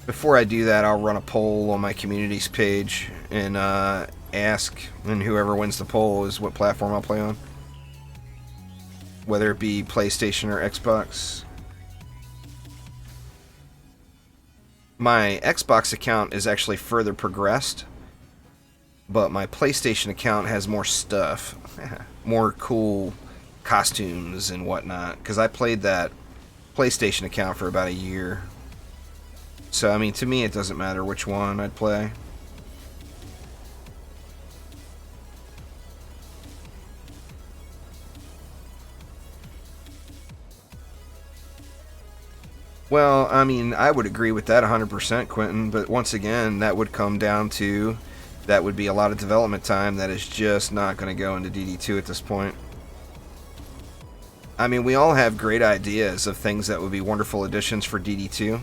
Before I do that, I'll run a poll on my communities page and ask, and whoever wins the poll is what platform I'll play on. Whether it be PlayStation or Xbox. My Xbox account is actually further progressed, but my PlayStation account has more stuff. More cool costumes and whatnot, because I played that PlayStation account for about a year. So, I mean, to me, it doesn't matter which one I'd play. Well, I mean, I would agree with that 100%, Quentin, but once again, that would come down to, that would be a lot of development time that is just not going to go into DD2 at this point. I mean, we all have great ideas of things that would be wonderful additions for DD2,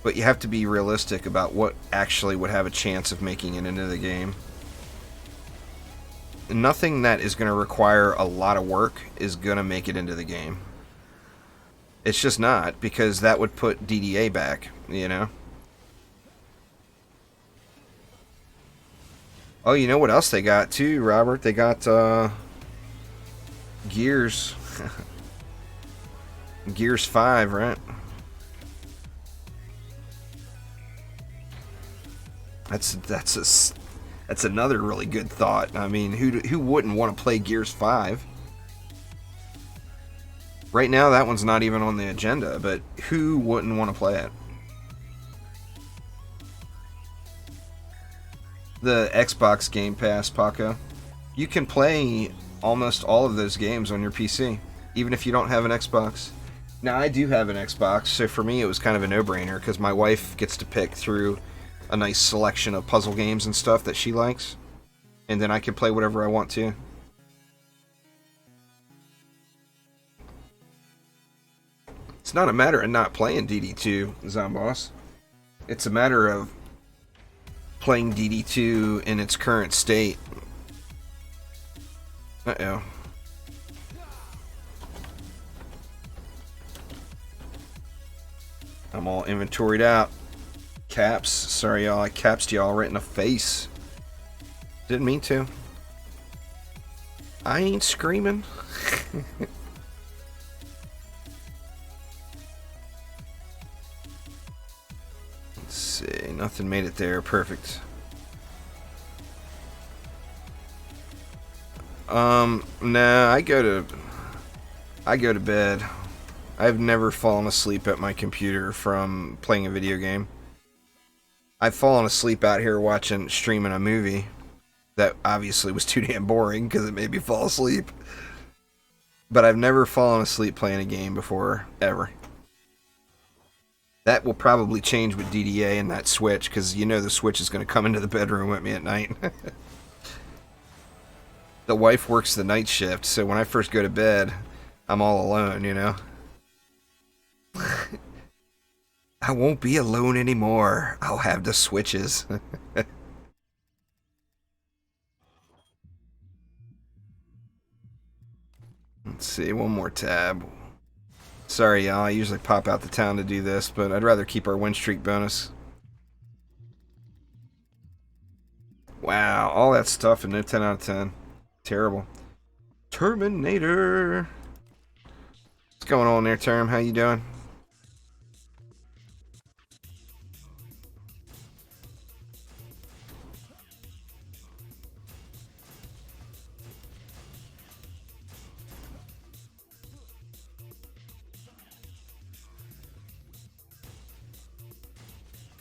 but you have to be realistic about what actually would have a chance of making it into the game. Nothing that is going to require a lot of work is going to make it into the game. It's just not, because that would put DDA back, you know? Oh, you know what else they got too, Robert? They got Gears. Gears 5, right? That's another really good thought. I mean, who wouldn't want to play Gears 5? Right now, that one's not even on the agenda, but who wouldn't want to play it? The Xbox Game Pass, Paco. You can play almost all of those games on your PC, even if you don't have an Xbox. Now, I do have an Xbox, so for me it was kind of a no-brainer, because my wife gets to pick through a nice selection of puzzle games and stuff that she likes, and then I can play whatever I want to. It's not a matter of not playing DD2, Zomboss. It's a matter of playing DD2 in its current state. Uh-oh. I'm all inventoried out. Caps. Sorry, y'all. I capsed y'all right in the face. Didn't mean to. I ain't screaming. Let's see. Nothing made it there. Perfect. Nah, I go to bed. I've never fallen asleep at my computer from playing a video game. I've fallen asleep out here streaming a movie that obviously was too damn boring because it made me fall asleep. But I've never fallen asleep playing a game before, ever. That will probably change with DDA and that Switch, because you know the Switch is going to come into the bedroom with me at night. The wife works the night shift, so when I first go to bed, I'm all alone, you know? I won't be alone anymore. I'll have the switches. Let's see, one more tab. Sorry, y'all, I usually pop out the town to do this, but I'd rather keep our win streak bonus. Wow, all that stuff and no 10 out of 10. Terrible. Terminator. What's going on there, Term? How you doing?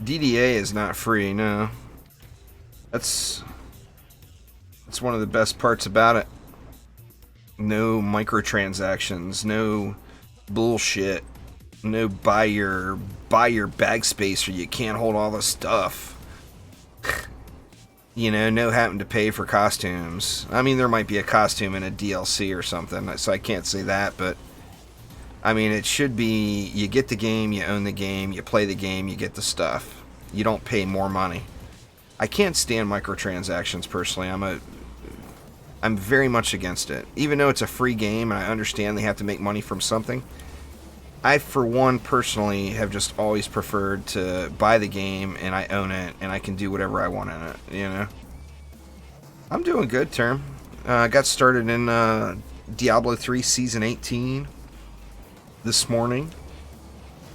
DDA is not free, no. That's one of the best parts about it. No microtransactions, no bullshit, no buy your bag space or you can't hold all the stuff. You know, no having to pay for costumes. I mean, there might be a costume in a DLC or something, so I can't say that, but I mean, it should be you get the game, you own the game, you play the game, you get the stuff. You don't pay more money. I can't stand microtransactions personally. I'm very much against it. Even though it's a free game and I understand they have to make money from something, I, for one, personally have just always preferred to buy the game and I own it and I can do whatever I want in it, you know? I'm doing good, Term. I got started in Diablo 3 Season 18 this morning.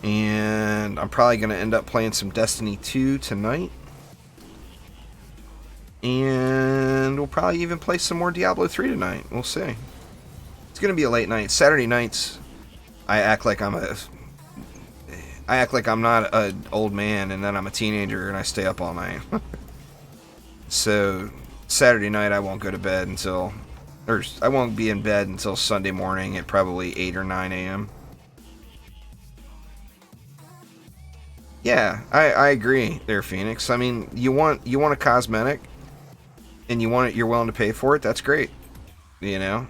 And I'm probably going to end up playing some Destiny 2 tonight. And we'll probably even play some more Diablo 3 tonight. We'll see. It's going to be a late night. Saturday nights, I act like I'm not an old man and then I'm a teenager and I stay up all night. So Saturday night I won't go to bed until, or I won't be in bed until Sunday morning at probably 8 or 9 a.m. Yeah, I agree there, Phoenix. I mean, you want a cosmetic and you want it, you're willing to pay for it, that's great. You know?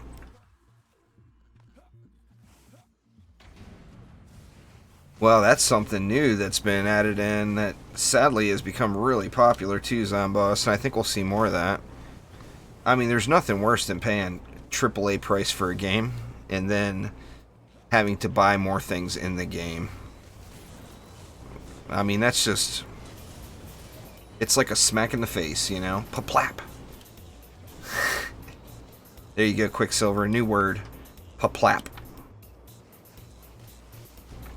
Well, that's something new that's been added in that sadly has become really popular too, Zomboss, and I think we'll see more of that. I mean, there's nothing worse than paying AAA price for a game and then having to buy more things in the game. I mean, that's just... It's like a smack in the face, you know? Paplap. There you go, Quicksilver. New word. Paplap.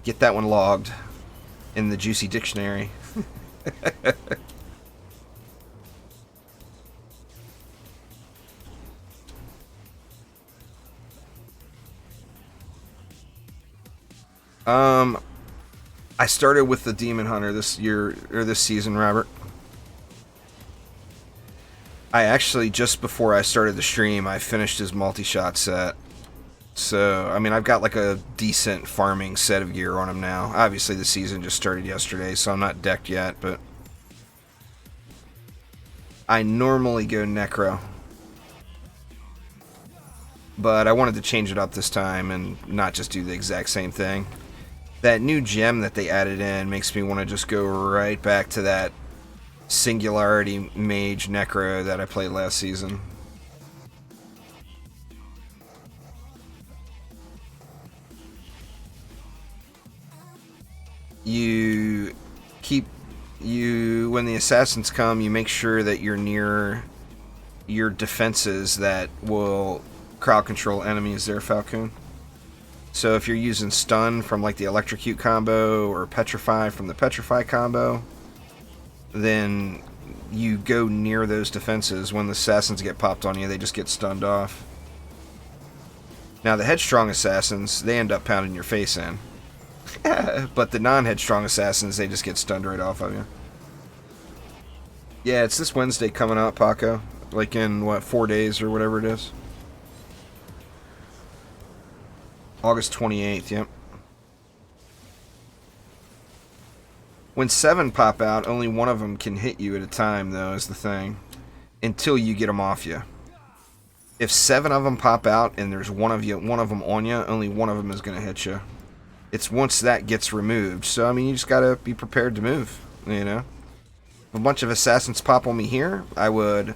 Get that one logged in the Juicy Dictionary. I started with the Demon Hunter this year, or this season, Robert. I actually, just before I started the stream, I finished his multi-shot set. So, I mean, I've got like a decent farming set of gear on him now. Obviously, the season just started yesterday, so I'm not decked yet, but I normally go Necro. But I wanted to change it up this time and not just do the exact same thing. That new gem that they added in makes me want to just go right back to that Singularity Mage Necro that I played last season. When the assassins come, you make sure that you're near your defenses that will crowd control enemies there, Falcon. So if you're using stun from like the electrocute combo or petrify from the petrify combo, then you go near those defenses. When the assassins get popped on you, they just get stunned off. Now the headstrong assassins, they end up pounding your face in. But the non-headstrong assassins, they just get stunned right off of you. Yeah, it's this Wednesday coming up, Paco. Like in, what, 4 days or whatever it is? August 28th, yep. When 7 pop out, only one of them can hit you at a time, though, is the thing. Until you get them off you. If 7 of them pop out and there's one of them on you, only one of them is going to hit you. It's once that gets removed. So, I mean, you just got to be prepared to move, you know? If a bunch of assassins pop on me here, I would...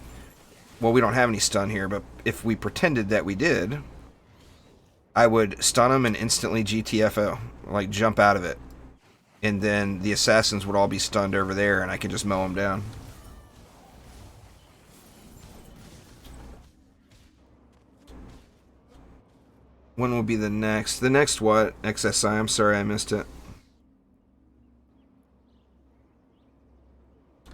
Well, we don't have any stun here, but if we pretended that we did, I would stun them and instantly GTFO. Like, jump out of it. And then the assassins would all be stunned over there, and I could just mow them down. When will be the next? The next what? XSI, I'm sorry I missed it.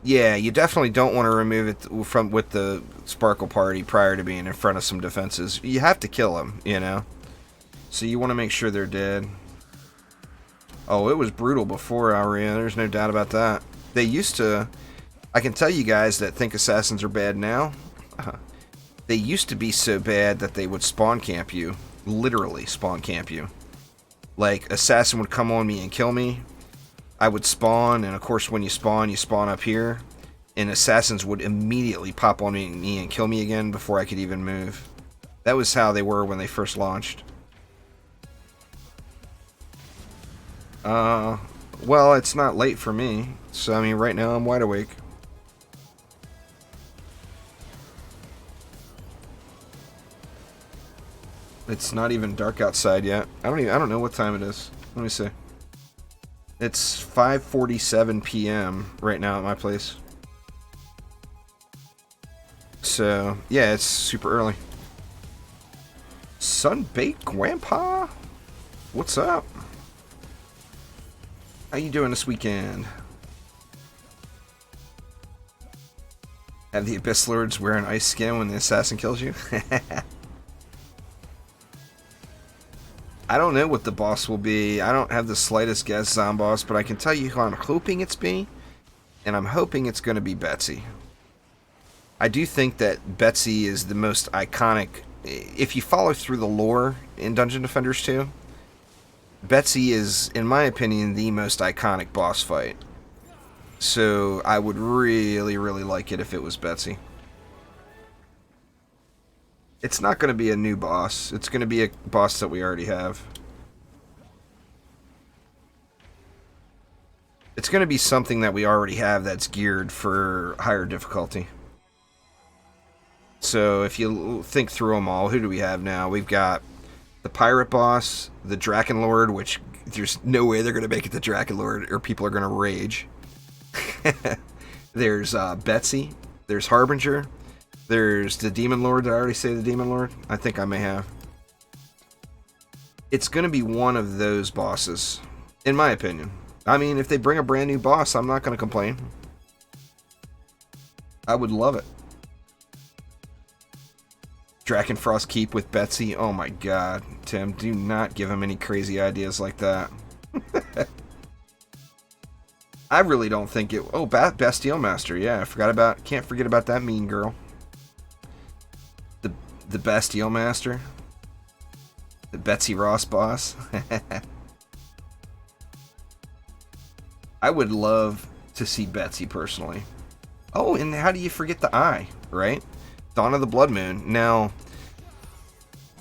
Yeah, you definitely don't want to remove it from with the Sparkle Party prior to being in front of some defenses. You have to kill them, you know? So you want to make sure they're dead. Oh, it was brutal before Aria, there's no doubt about that. They used to... I can tell you guys that think assassins are bad now. They used to be so bad that they would spawn camp you. Literally spawn camp you. Like, assassin would come on me and kill me. I would spawn, and of course when you spawn up here. And assassins would immediately pop on me and kill me again before I could even move. That was how they were when they first launched. Well, it's not late for me. So, I mean, right now I'm wide awake. It's not even dark outside yet. I don't know what time it is. Let me see. It's 5:47 p.m. right now at my place. So, yeah, it's super early. Sunbaked Grandpa? What's up? How you doing this weekend? Have the Abyss Lords wear an ice skin when the assassin kills you? I don't know what the boss will be. I don't have the slightest guess, Zomboss, but I can tell you who I'm hoping it's be, and I'm hoping it's going to be Betsy. I do think that Betsy is the most iconic. If you follow through the lore in Dungeon Defenders 2, Betsy is, in my opinion, the most iconic boss fight. So I would really, really like it if it was Betsy. It's not going to be a new boss. It's going to be a boss that we already have. It's going to be something that we already have that's geared for higher difficulty. So if you think through them all, who do we have now? We've got the Pirate Boss, the Drakenlord, which there's no way they're going to make it the Drakenlord or people are going to rage. There's Betsy. There's Harbinger. There's the Demon Lord. Did I already say the Demon Lord? I think I may have. It's going to be one of those bosses, in my opinion. I mean, if they bring a brand new boss, I'm not going to complain. I would love it. Drakenfrost Keep with Betsy. Oh my god. Tim, do not give him any crazy ideas like that. I really don't think it... Oh, Bastille Master. Yeah, can't forget about that mean girl. The Bastille Master. The Betsy Ross boss. I would love to see Betsy personally. Oh, and how do you forget the eye, right? Dawn of the Blood Moon. Now,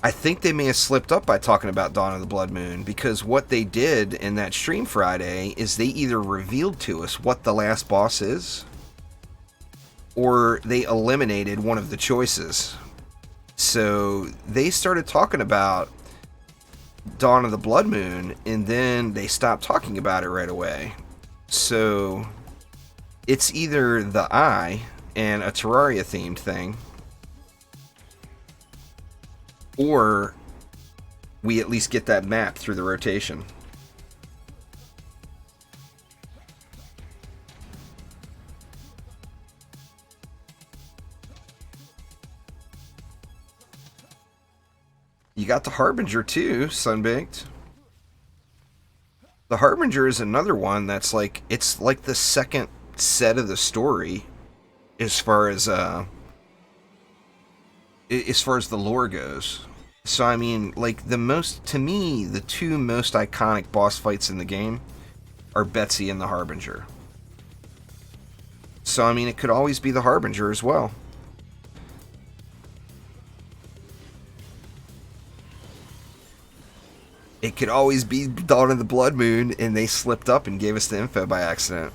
I think they may have slipped up by talking about Dawn of the Blood Moon, because what they did in that stream Friday is they either revealed to us what the last boss is, or they eliminated one of the choices. So they started talking about Dawn of the Blood Moon, and then they stopped talking about it right away. So it's either the eye and a Terraria themed thing, or we at least get that map through the rotation. You got the Harbinger too, Sunbaked. The Harbinger is another one that's like, it's like the second set of the story as far as the lore goes. So I mean, like, to me, the two most iconic boss fights in the game are Betsy and the Harbinger. So I mean, it could always be the Harbinger as well. It could always be Dawn of the Blood Moon, and they slipped up and gave us the info by accident.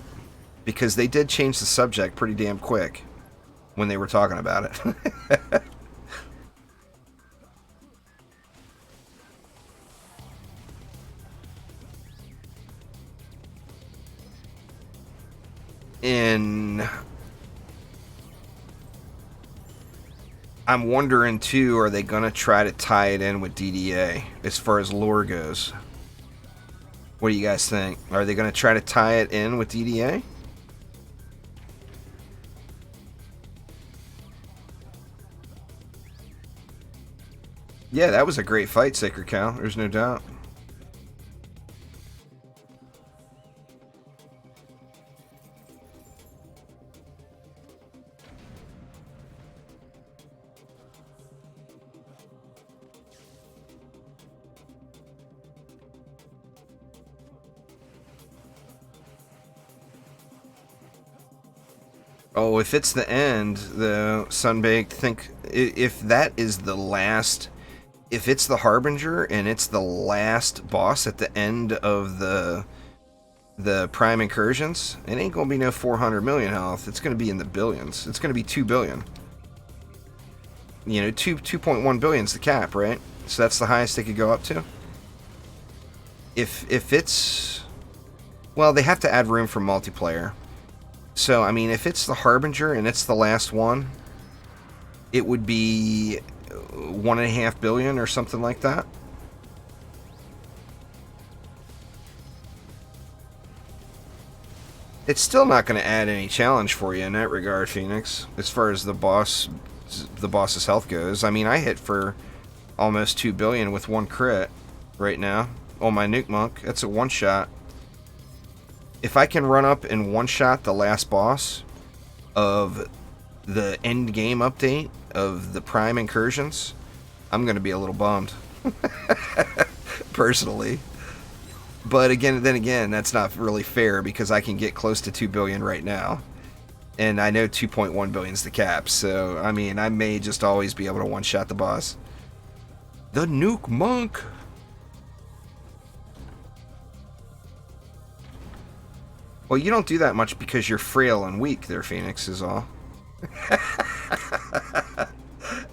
Because they did change the subject pretty damn quick when they were talking about it. And I'm wondering too, are they gonna try to tie it in with DDA as far as lore goes? What do you guys think? Are they gonna try to tie it in with DDA? Yeah, that was a great fight, Sacred Cow. There's no doubt. Oh, if it's the end, the Sunbaked, think if that is the last, if it's the Harbinger and it's the last boss at the end of the Prime Incursions, it ain't gonna be no 400 million health. It's gonna be in the billions. It's gonna be 2 billion. You know, 2.1 billion is the cap, right? So that's the highest they could go up to. If it's, well, they have to add room for multiplayer. So, I mean, if it's the Harbinger and it's the last one, it would be 1.5 billion or something like that. It's still not going to add any challenge for you in that regard, Phoenix, as far as the boss's health goes. I mean, I hit for almost 2 billion with one crit right now on my Nuke Monk. That's a one-shot. If I can run up and one-shot the last boss of the end game update of the Prime Incursions, I'm going to be a little bummed. Personally. But then again, that's not really fair because I can get close to 2 billion right now. And I know 2.1 billion is the cap. So, I mean, I may just always be able to one-shot the boss. The Nuke Monk! Well, you don't do that much because you're frail and weak there, Phoenix, is all.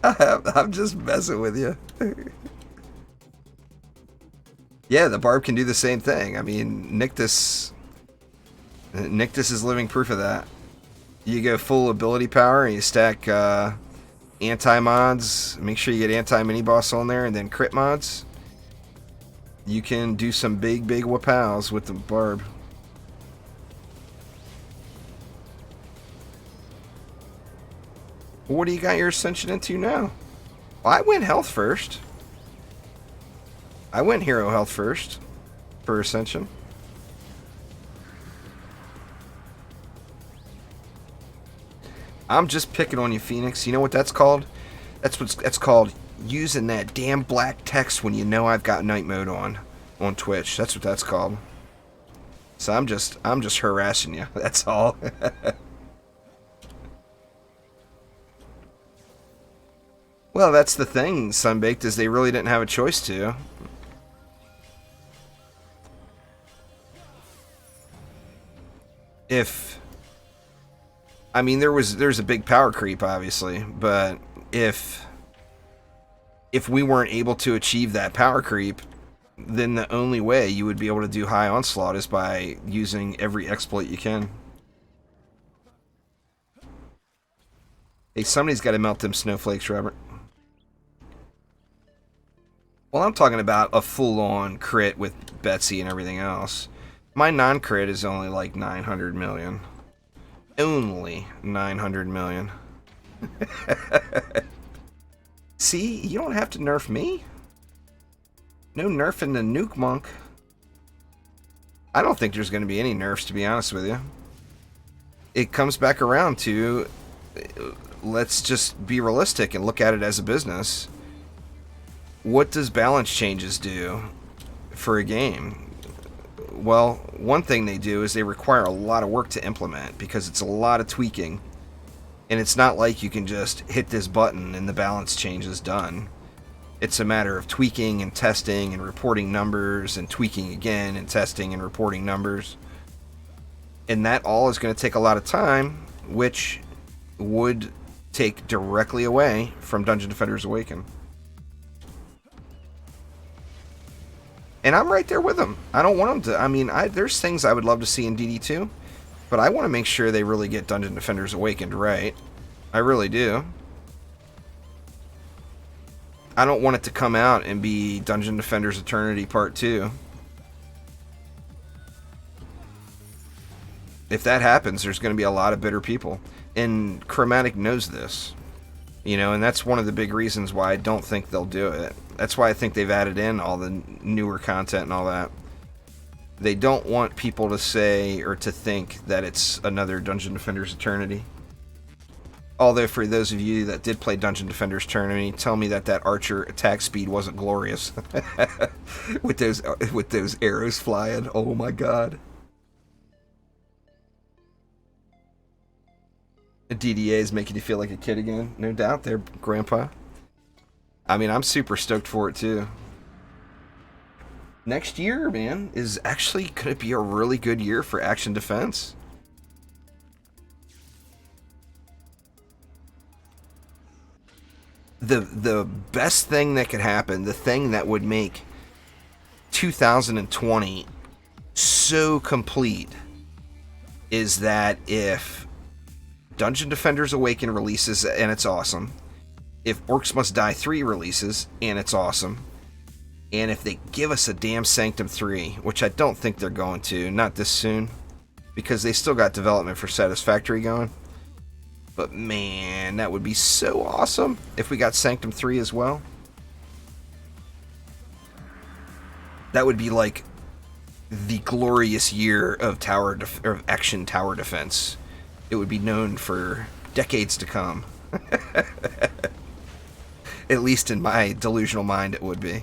I'm just messing with you. Yeah, the Barb can do the same thing. I mean, Nictus is living proof of that. You go full ability power and you stack anti-mods. Make sure you get anti-mini-boss on there and then crit mods. You can do some big whoop-ows with the Barb. What do you got your Ascension into now? Well, I went health first. I went hero health first for Ascension. I'm just picking on you, Phoenix. You know what that's called? That's called using that damn black text when you know I've got night mode on Twitch. That's what that's called. So I'm just harassing you. That's all. Well, that's the thing, Sunbaked, is they really didn't have a choice to. I mean, there's a big power creep, obviously, but if we weren't able to achieve that power creep, then the only way you would be able to do high onslaught is by using every exploit you can. Hey, somebody's got to melt them snowflakes, Robert. Well, I'm talking about a full-on crit with Betsy and everything else. My non-crit is only like 900 million. Only 900 million. See, you don't have to nerf me. No nerfing the Nuke Monk. I don't think there's going to be any nerfs, to be honest with you. It comes back around to, let's just be realistic and look at it as a business. What does balance changes do for a game? Well, one thing they do is they require a lot of work to implement because it's a lot of tweaking. And it's not like you can just hit this button and the balance change is done. It's a matter of tweaking and testing and reporting numbers and tweaking again and testing and reporting numbers. And that all is going to take a lot of time, which would take directly away from Dungeon Defenders Awaken. And I'm right there with them. I don't want them to... I mean, there's things I would love to see in DD2, but I want to make sure they really get Dungeon Defenders Awakened right. I really do. I don't want it to come out and be Dungeon Defenders Eternity Part 2. If that happens, there's going to be a lot of bitter people. And Chromatic knows this. You know, and that's one of the big reasons why I don't think they'll do it. That's why I think they've added in all the newer content and all that. They don't want people to say or to think that it's another Dungeon Defenders Eternity. Although for those of you that did play Dungeon Defenders Eternity, tell me that Archer attack speed wasn't glorious. with those arrows flying. Oh my god. DDA is making you feel like a kid again. No doubt there, Grandpa. I mean, I'm super stoked for it, too. Next year, man, is actually going to be a really good year for action defense. The best thing that could happen, the thing that would make 2020 so complete, is that if Dungeon Defenders Awaken releases and it's awesome, if Orcs Must Die 3 releases and it's awesome, and if they give us a damn Sanctum 3, which I don't think they're going to, not this soon, because they still got development for Satisfactory going. But man, that would be so awesome if we got Sanctum 3 as well. That would be like the glorious year of action tower defense. It would be known for decades to come. At least in my delusional mind, it would be.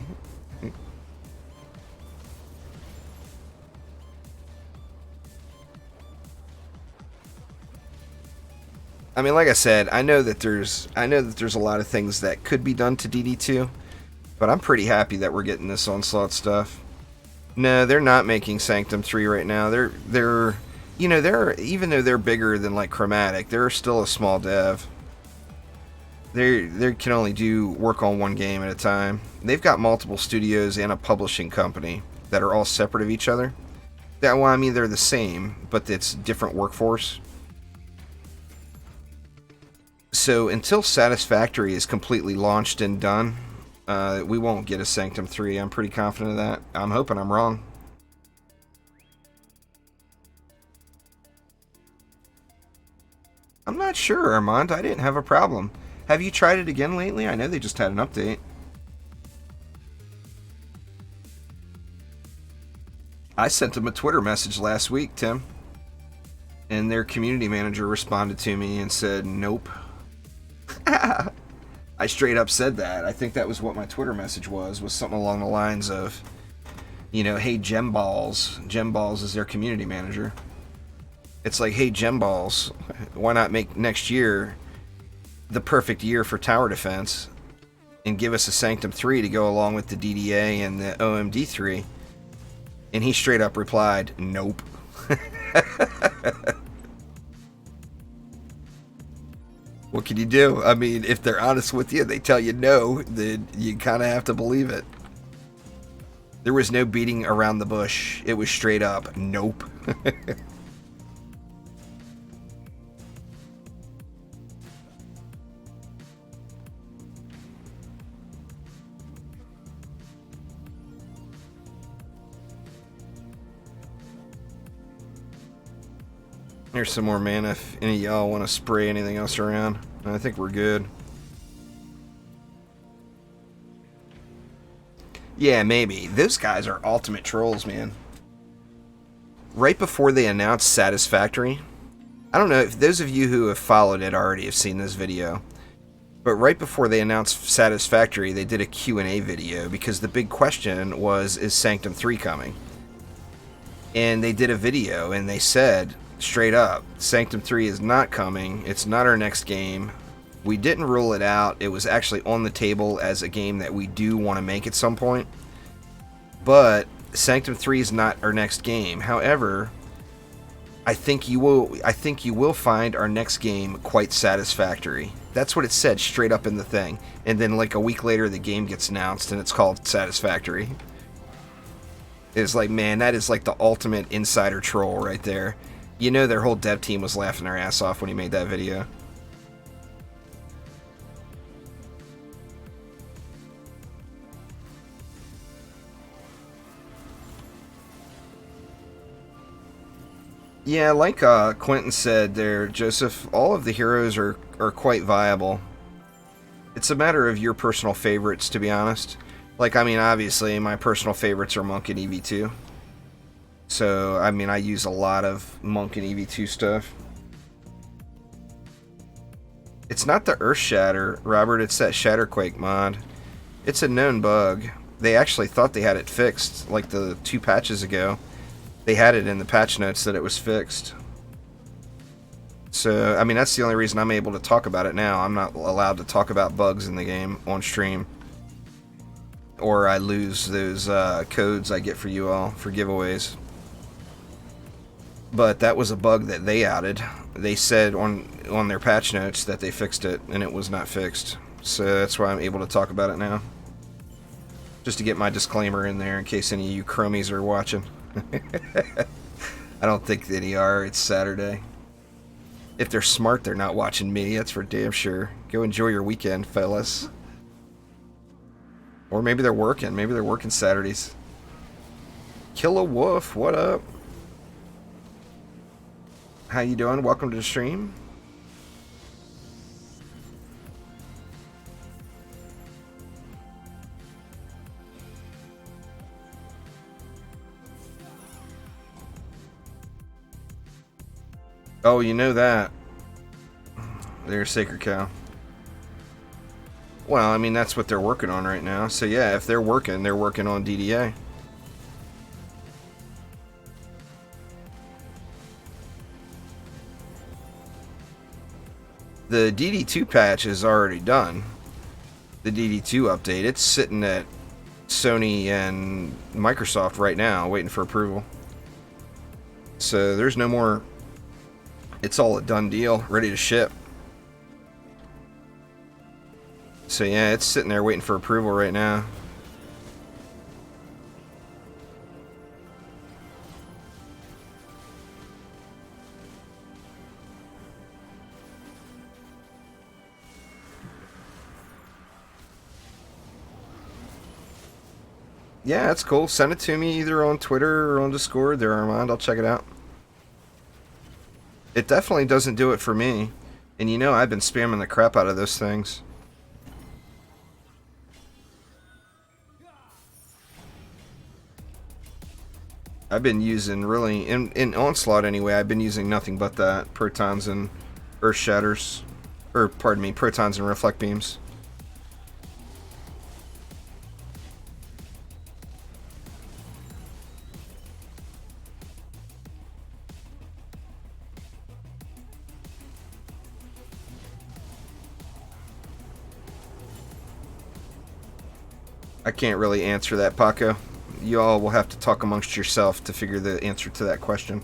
I mean, like I said, I know that there's a lot of things that could be done to DD2, but I'm pretty happy that we're getting this Onslaught stuff. No, they're not making Sanctum 3 right now. They're you know, even though they're bigger than like Chromatic, they're still a small dev. They can only do work on one game at a time. They've got multiple studios and a publishing company that are all separate of each other. Well, I mean, they're the same, but it's different workforce. So until Satisfactory is completely launched and done, we won't get a Sanctum 3. I'm pretty confident of that. I'm hoping I'm wrong. I'm not sure, Armand. I didn't have a problem. Have you tried it again lately? I know they just had an update. I sent them a Twitter message last week, Tim. And their community manager responded to me and said, nope. I straight up said that. I think that was what my Twitter message was something along the lines of, you know, hey, Gemballs. Gemballs is their community manager. It's like, hey, Gemballs, why not make next year the perfect year for tower defense and give us a Sanctum 3 to go along with the DDA and the OMD 3? And he straight up replied, nope. What can you do? I mean, if they're honest with you, they tell you no, then you kind of have to believe it. There was no beating around the bush. It was straight up, nope. Here's some more mana if any of y'all want to spray anything else around. I think we're good. Yeah, maybe. Those guys are ultimate trolls, man. Right before they announced Satisfactory, I don't know if those of you who have followed it already have seen this video, but right before they announced Satisfactory, they did a Q&A video because the big question was, is Sanctum 3 coming? And they did a video and they said, straight up, Sanctum 3 is not coming. It's not our next game. We didn't rule it out. It was actually on the table as a game that we do want to make at some point. But Sanctum 3 is not our next game. However, I think you will find our next game quite satisfactory. That's what it said straight up in the thing. And then like a week later the game gets announced and it's called Satisfactory. It's like, man, that is like the ultimate insider troll right there. You know their whole dev team was laughing their ass off when he made that video. Yeah, like Quentin said there, Joseph, all of the heroes are quite viable. It's a matter of your personal favorites, to be honest. Like, I mean, obviously, my personal favorites are Monk and EV2. So, I mean, I use a lot of Monk and EV2 stuff. It's not the Earth Shatter, Robert, it's that Shatterquake mod. It's a known bug. They actually thought they had it fixed, like the 2 patches ago. They had it in the patch notes that it was fixed. So, I mean, that's the only reason I'm able to talk about it now. I'm not allowed to talk about bugs in the game on stream. Or I lose those codes I get for you all for giveaways. But that was a bug that they outed. They said on their patch notes that they fixed it, and it was not fixed. So that's why I'm able to talk about it now. Just to get my disclaimer in there in case any of you chromies are watching. I don't think that they are. It's Saturday. If they're smart, they're not watching me. That's for damn sure. Go enjoy your weekend, fellas. Or maybe they're working. Maybe they're working Saturdays. Kill a Wolf, what up? How you doing? Welcome to the stream. Oh, you know that. There's Sacred Cow. Well, I mean, that's what they're working on right now. So yeah, if they're working on DDA. The DD2 patch is already done. The DD2 update, it's sitting at Sony and Microsoft right now, waiting for approval. So there's no more. It's all a done deal, ready to ship. So yeah, it's sitting there waiting for approval right now. Yeah, that's cool. Send it to me either on Twitter or on Discord there, Armand. I'll check it out. It definitely doesn't do it for me. And you know I've been spamming the crap out of those things. I've been using really, in Onslaught anyway, I've been using nothing but that. Protons and Earth Shatters. Or, pardon me, Protons and Reflect Beams. I can't really answer that, Paco. You all will have to talk amongst yourself to figure the answer to that question.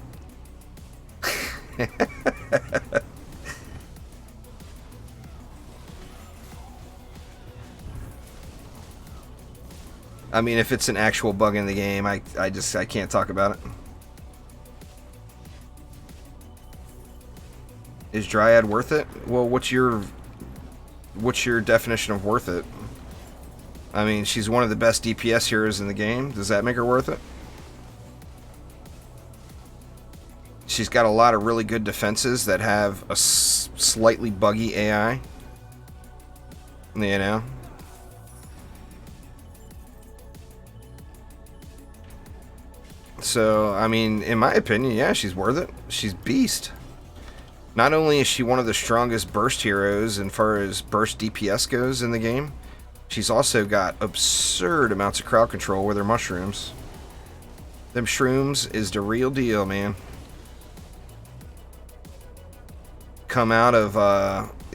I mean, if it's an actual bug in the game, I can't talk about it. Is Dryad worth it? Well, what's your definition of worth it? I mean, she's one of the best DPS heroes in the game. Does that make her worth it? She's got a lot of really good defenses that have a slightly buggy AI. You know? So, I mean, in my opinion, yeah, she's worth it. She's beast. Not only is she one of the strongest burst heroes as far as burst DPS goes in the game, she's also got absurd amounts of crowd control with her mushrooms. Them shrooms is the real deal, man. come out of,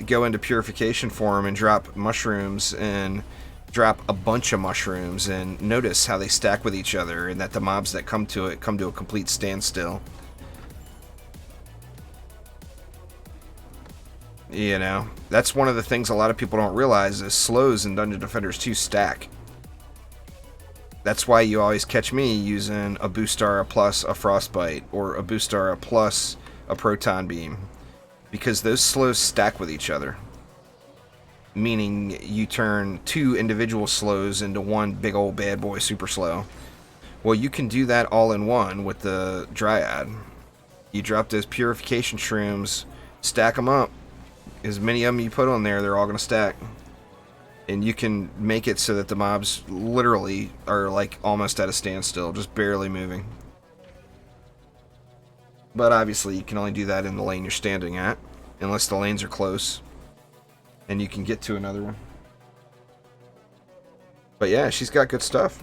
go into purification form and drop mushrooms and drop a bunch of mushrooms and notice how they stack with each other and that the mobs that come to it come to a complete standstill. You know, that's one of the things a lot of people don't realize is slows in Dungeon Defenders 2 stack. That's why you always catch me using a Boostara plus a Frostbite or a Boostara plus a Proton Beam, because those slows stack with each other. Meaning you turn 2 individual slows into one big old bad boy super slow. Well, you can do that all in one with the Dryad. You drop those purification shrooms, stack them up. As many of them you put on there, they're all going to stack. And you can make it so that the mobs literally are like almost at a standstill, just barely moving. But obviously you can only do that in the lane you're standing at, unless the lanes are close and you can get to another one. But yeah, she's got good stuff.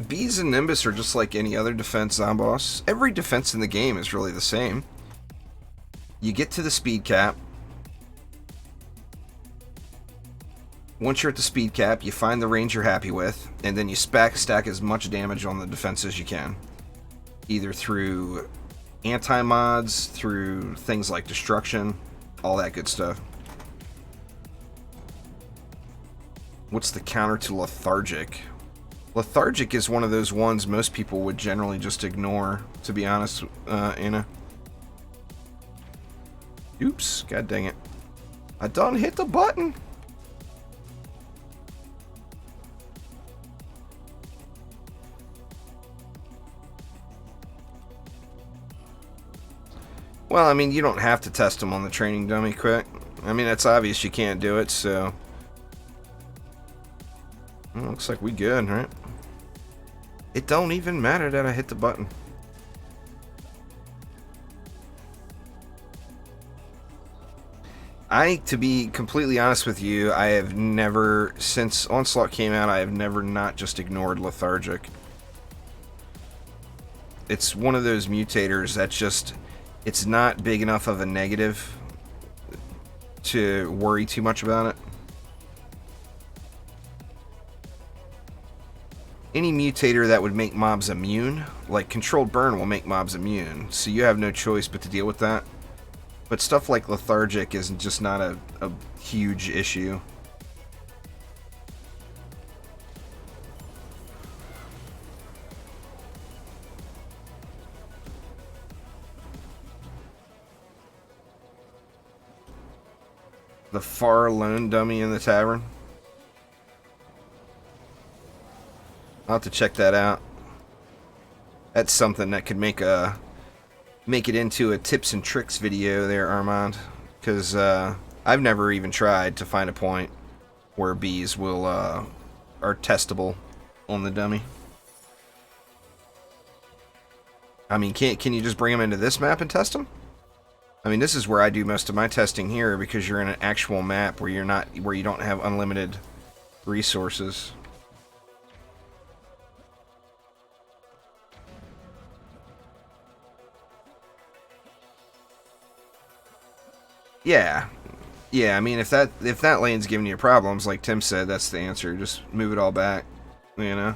Bees and Nimbus are just like any other defense Zomboss. Every defense in the game is really the same. You get to the speed cap. Once you're at the speed cap, you find the range you're happy with, and then you stack as much damage on the defense as you can. Either through anti-mods, through things like destruction, all that good stuff. What's the counter to Lethargic? Lethargic is one of those ones most people would generally just ignore, to be honest, Anna. Oops, god dang it. I done hit the button! Well, I mean, you don't have to test them on the training dummy quick. I mean, it's obvious you can't do it, so... Well, looks like we good, right? It don't even matter that I hit the button. To be completely honest with you, I have never, since Onslaught came out, I have never not just ignored Lethargic. It's one of those mutators that's just, it's not big enough of a negative to worry too much about it. Any mutator that would make mobs immune, like Controlled Burn will make mobs immune, so you have no choice but to deal with that. But stuff like Lethargic is just not a huge issue. The far lone dummy in the tavern. I'll have to check that out. That's something that could make it into a tips and tricks video there, Armand. Because I've never even tried to find a point where bees will are testable on the dummy. I mean, can you just bring them into this map and test them? I mean, this is where I do most of my testing here, because you're in an actual map where you don't have unlimited resources. Yeah. Yeah, I mean, if that lane's giving you problems, like Tim said, that's the answer. Just move it all back, you know?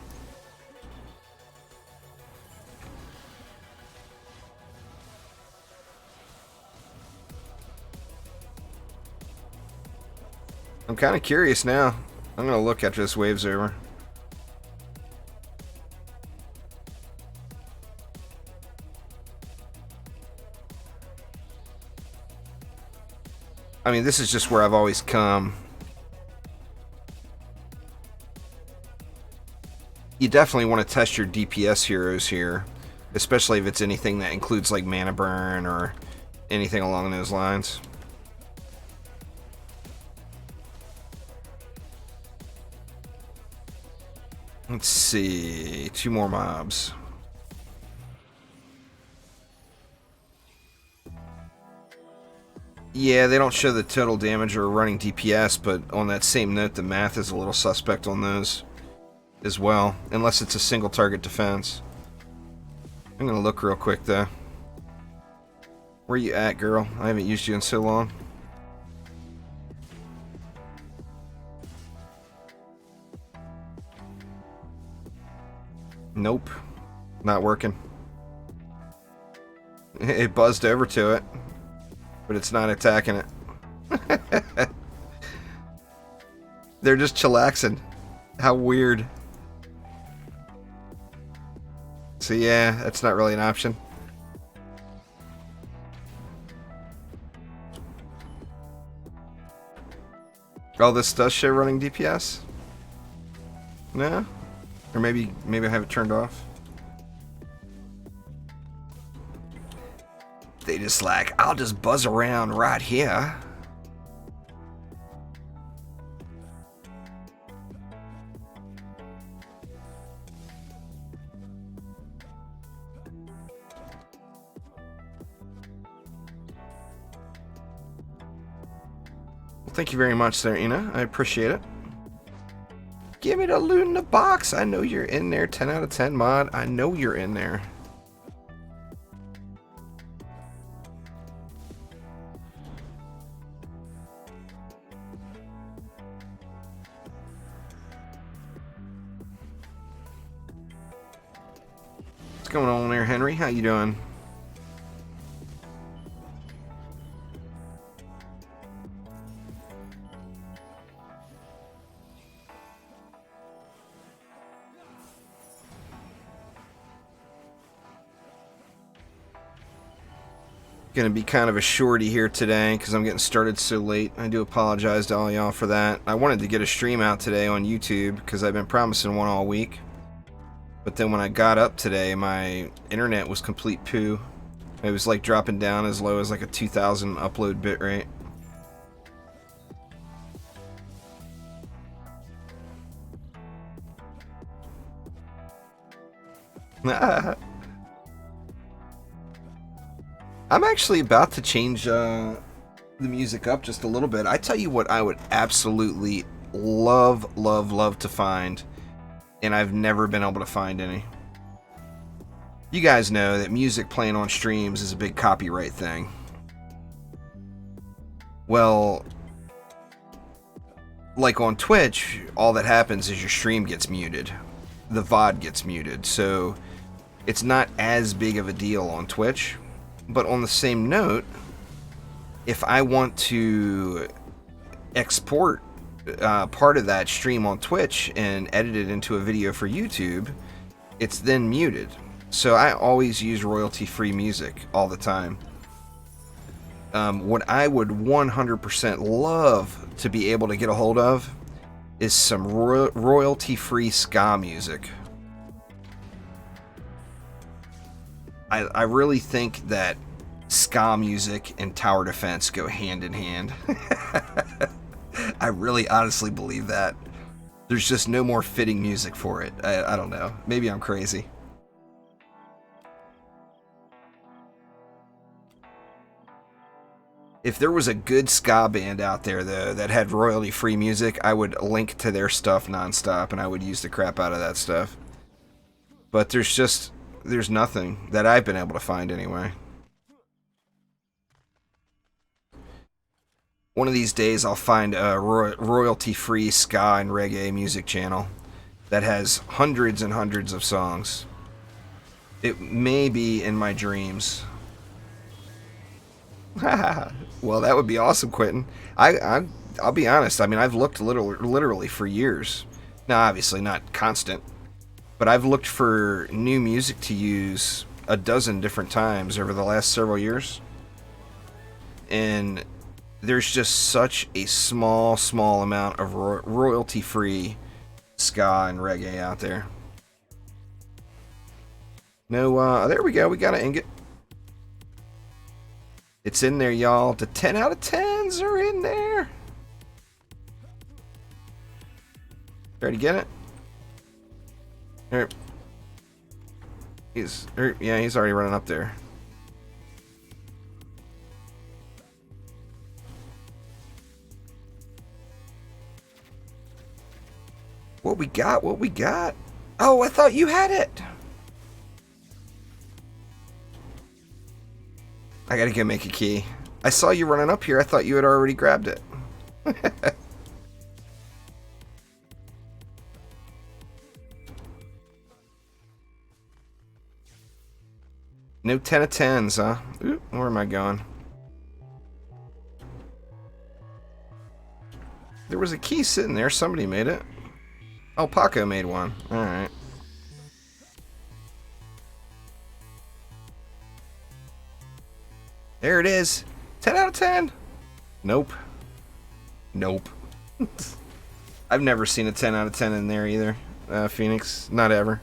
I'm kind of curious now. I'm going to look after this wave's over. I mean, this is just where I've always come. You definitely want to test your DPS heroes here, especially if it's anything that includes like mana burn or anything along those lines. Let's see, 2 more mobs. Yeah, they don't show the total damage or running DPS, but on that same note, the math is a little suspect on those as well, unless it's a single target defense. I'm gonna look real quick though. Where you at, girl? I haven't used you in so long. Nope. Not working. It buzzed over to it, but it's not attacking it. They're just chillaxing. How weird. So yeah, that's not really an option. Oh, this does show running DPS? No? Or maybe I have it turned off. They just like, I'll just buzz around right here. Thank you very much, there, Ina. I appreciate it. Give me the loot in the box. I know you're in there. 10 out of 10 mod. I know you're in there. What's going on there, Henry? How you doing? Gonna be kind of a shorty here today because I'm getting started so late. I do apologize to all y'all for that. I wanted to get a stream out today on YouTube because I've been promising one all week. But then when I got up today, my internet was complete poo. It was like dropping down as low as like a 2000 upload bitrate. I'm actually about to change the music up just a little bit. I tell you what I would absolutely love to find, and I've never been able to find any. You guys know that music playing on streams is a big copyright thing. Well, like on Twitch, all that happens is your stream gets muted. The VOD gets muted, so it's not as big of a deal on Twitch. But on the same note, if I want to export part of that stream on Twitch and edit it into a video for YouTube, it's then muted. So I always use royalty-free music all the time. What I would 100% love to be able to get a hold of is some royalty-free ska music. I really think that ska music and tower defense go hand in hand. I really honestly believe that. There's just no more fitting music for it. I don't know. Maybe I'm crazy. If there was a good ska band out there, though, that had royalty-free music, I would link to their stuff nonstop, and I would use the crap out of that stuff. But there's nothing that I've been able to find anyway. One of these days I'll find a royalty-free ska and reggae music channel that has hundreds and hundreds of songs. It may be in my dreams. Well, that would be awesome, Quentin. I'll be honest. I mean, I've looked literally for years. Now, obviously not constant, but I've looked for new music to use a dozen different times over the last several years. And there's just such a small amount of royalty-free ska and reggae out there. No, there we go. We got an ingot. It's in there, y'all. The 10 out of 10s are in there. Ready to get it? Here. He's already running up there. What we got? What we got? Oh, I thought you had it. I gotta go make a key. I saw you running up here. I thought you had already grabbed it. No 10 of 10s, huh? Ooh, where am I going? There was a key sitting there. Somebody made it. Oh, Paco made one. Alright. There it is. 10 out of 10. Nope. Nope. I've never seen a 10 out of 10 in there either. Phoenix. Not ever.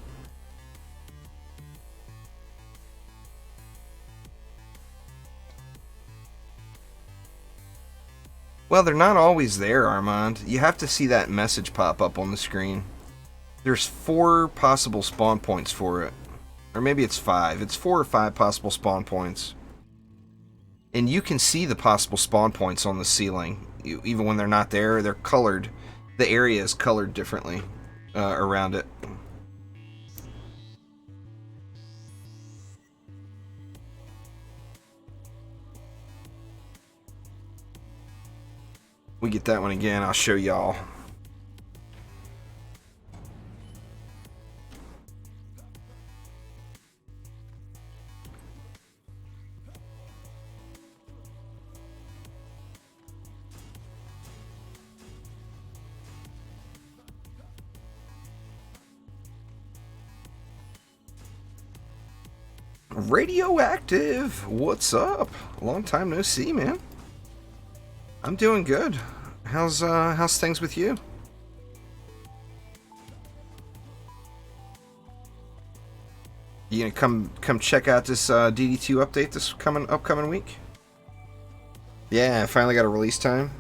Well, they're not always there, Armand. You have to see that message pop up on the screen. There's 4 possible spawn points for it. Or maybe it's 5. It's 4 or 5 possible spawn points. And you can see the possible spawn points on the ceiling. Even when they're not there, they're colored. The area is colored differently around it. We get that one again, I'll show y'all. Radioactive, what's up? Long time no see, man. I'm doing good. How's things with you? You gonna come check out this DD2 update this upcoming week? Yeah, I finally got a release time.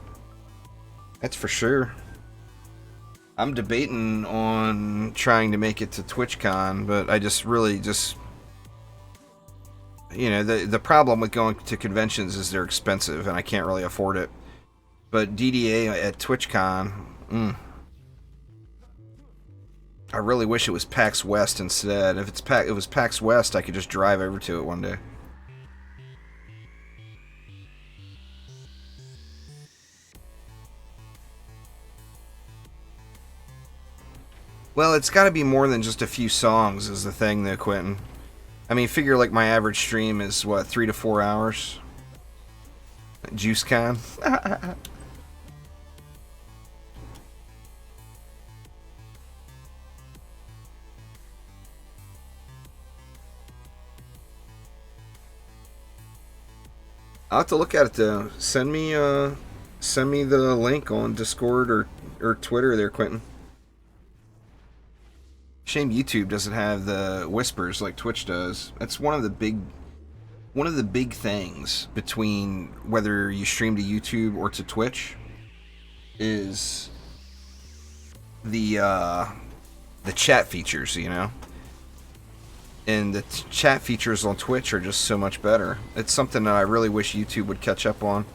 That's for sure. I'm debating on trying to make it to TwitchCon, but I just you know, the problem with going to conventions is they're expensive and I can't really afford it. But DDA at TwitchCon, I really wish it was PAX West instead. If it was PAX West, I could just drive over to it one day. Well, it's got to be more than just a few songs is the thing though, Quentin. I mean, figure like my average stream is, what, 3 to 4 hours? JuiceCon? I'll have to look at it though. Send me the link on Discord or Twitter there, Quentin. Shame YouTube doesn't have the whispers like Twitch does. That's one of the big things between whether you stream to YouTube or to Twitch is the chat features, you know. And the chat features on Twitch are just so much better. It's something that I really wish YouTube would catch up on.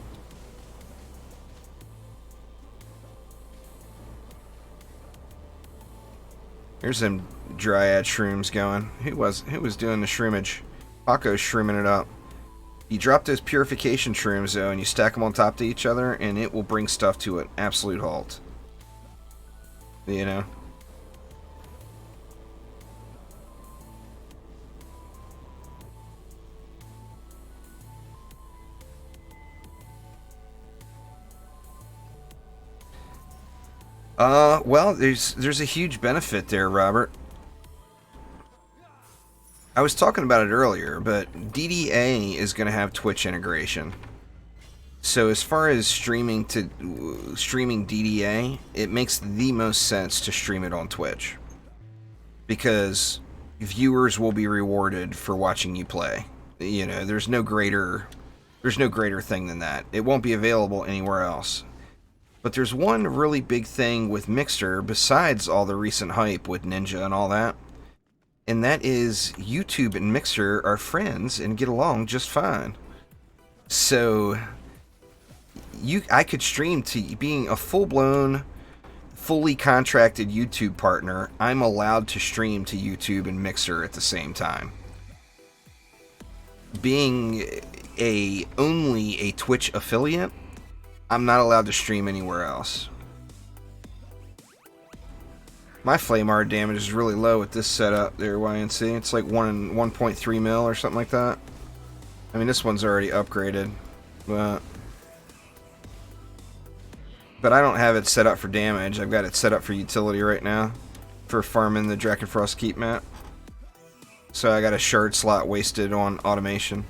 Here's them Dryad shrooms going. Who was doing the shroomage? Paco's shrooming it up. You drop those purification shrooms though, and you stack them on top of each other, and it will bring stuff to an absolute halt. You know. Well, there's a huge benefit there, Robert. I was talking about it earlier, but DDA is going to have Twitch integration. So as far as streaming DDA, it makes the most sense to stream it on Twitch. Because viewers will be rewarded for watching you play. You know, there's no greater thing than that. It won't be available anywhere else. But there's one really big thing with Mixer, besides all the recent hype with Ninja and all that, and that is YouTube and Mixer are friends and get along just fine. So I could stream to being a full-blown fully contracted YouTube partner, I'm allowed to stream to YouTube and Mixer at the same time. Being only a Twitch affiliate, I'm not allowed to stream anywhere else. My flame art damage is really low with this setup there, YNC. It's like 1.3 mil or something like that. I mean, this one's already upgraded, but I don't have it set up for damage. I've got it set up for utility right now, for farming the Drakenfrost Keep map. So I got a shard slot wasted on automation,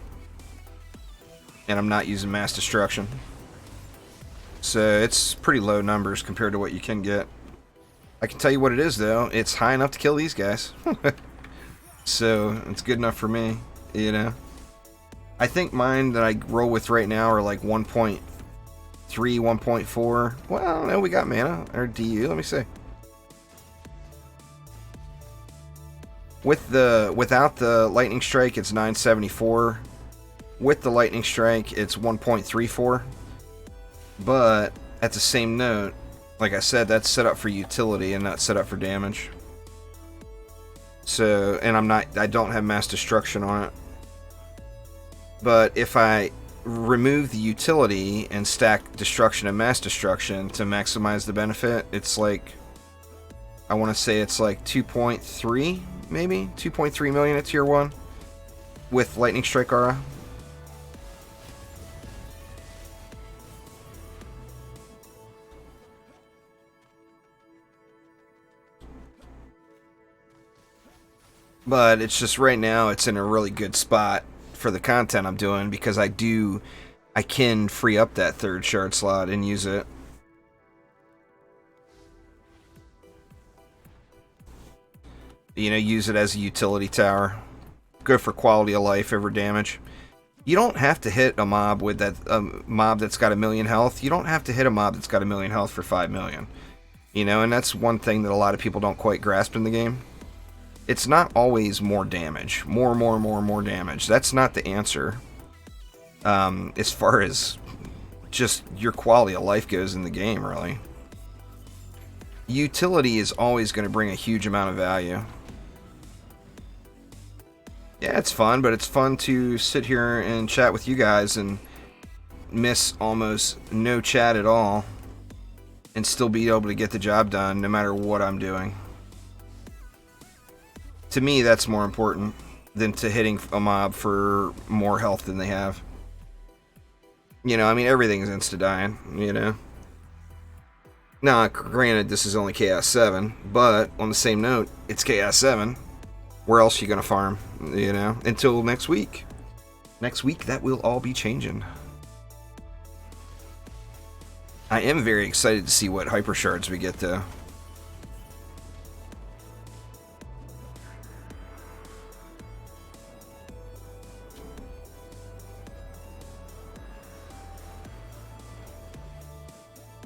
and I'm not using mass destruction. So it's pretty low numbers compared to what you can get. I can tell you what it is, though. It's high enough to kill these guys. So it's good enough for me, you know. I think mine that I roll with right now are like 1.3, 1.4. Well, no, we got mana, or DU, let me see. Without the lightning strike, it's 974. With the lightning strike, it's 1.34. But at the same note, like I said, that's set up for utility and not set up for damage. So, and I don't have mass destruction on it. But if I remove the utility and stack destruction and mass destruction to maximize the benefit, it's like, I want to say it's like 2.3, maybe 2.3 million at tier 1 with lightning strike aura. But it's just right now it's in a really good spot for the content I'm doing, because I can free up that third shard slot and use it. You know, use it as a utility tower. Go for quality of life over damage. You don't have to hit a mob with that mob that's got 1 million health. You don't have to hit a mob that's got 1 million health for 5 million. You know, and that's one thing that a lot of people don't quite grasp in the game. It's not always more damage. More damage. That's not the answer. As far as just your quality of life goes in the game, really. Utility is always going to bring a huge amount of value. Yeah, it's fun, but it's fun to sit here and chat with you guys and miss almost no chat at all and still be able to get the job done no matter what I'm doing. To me, that's more important than to hitting a mob for more health than they have. You know, I mean, everything's insta-dying, you know. Now, granted, this is only Chaos 7, but on the same note, it's Chaos 7. Where else are you going to farm, you know, until next week? Next week, that will all be changing. I am very excited to see what hyper shards we get, though.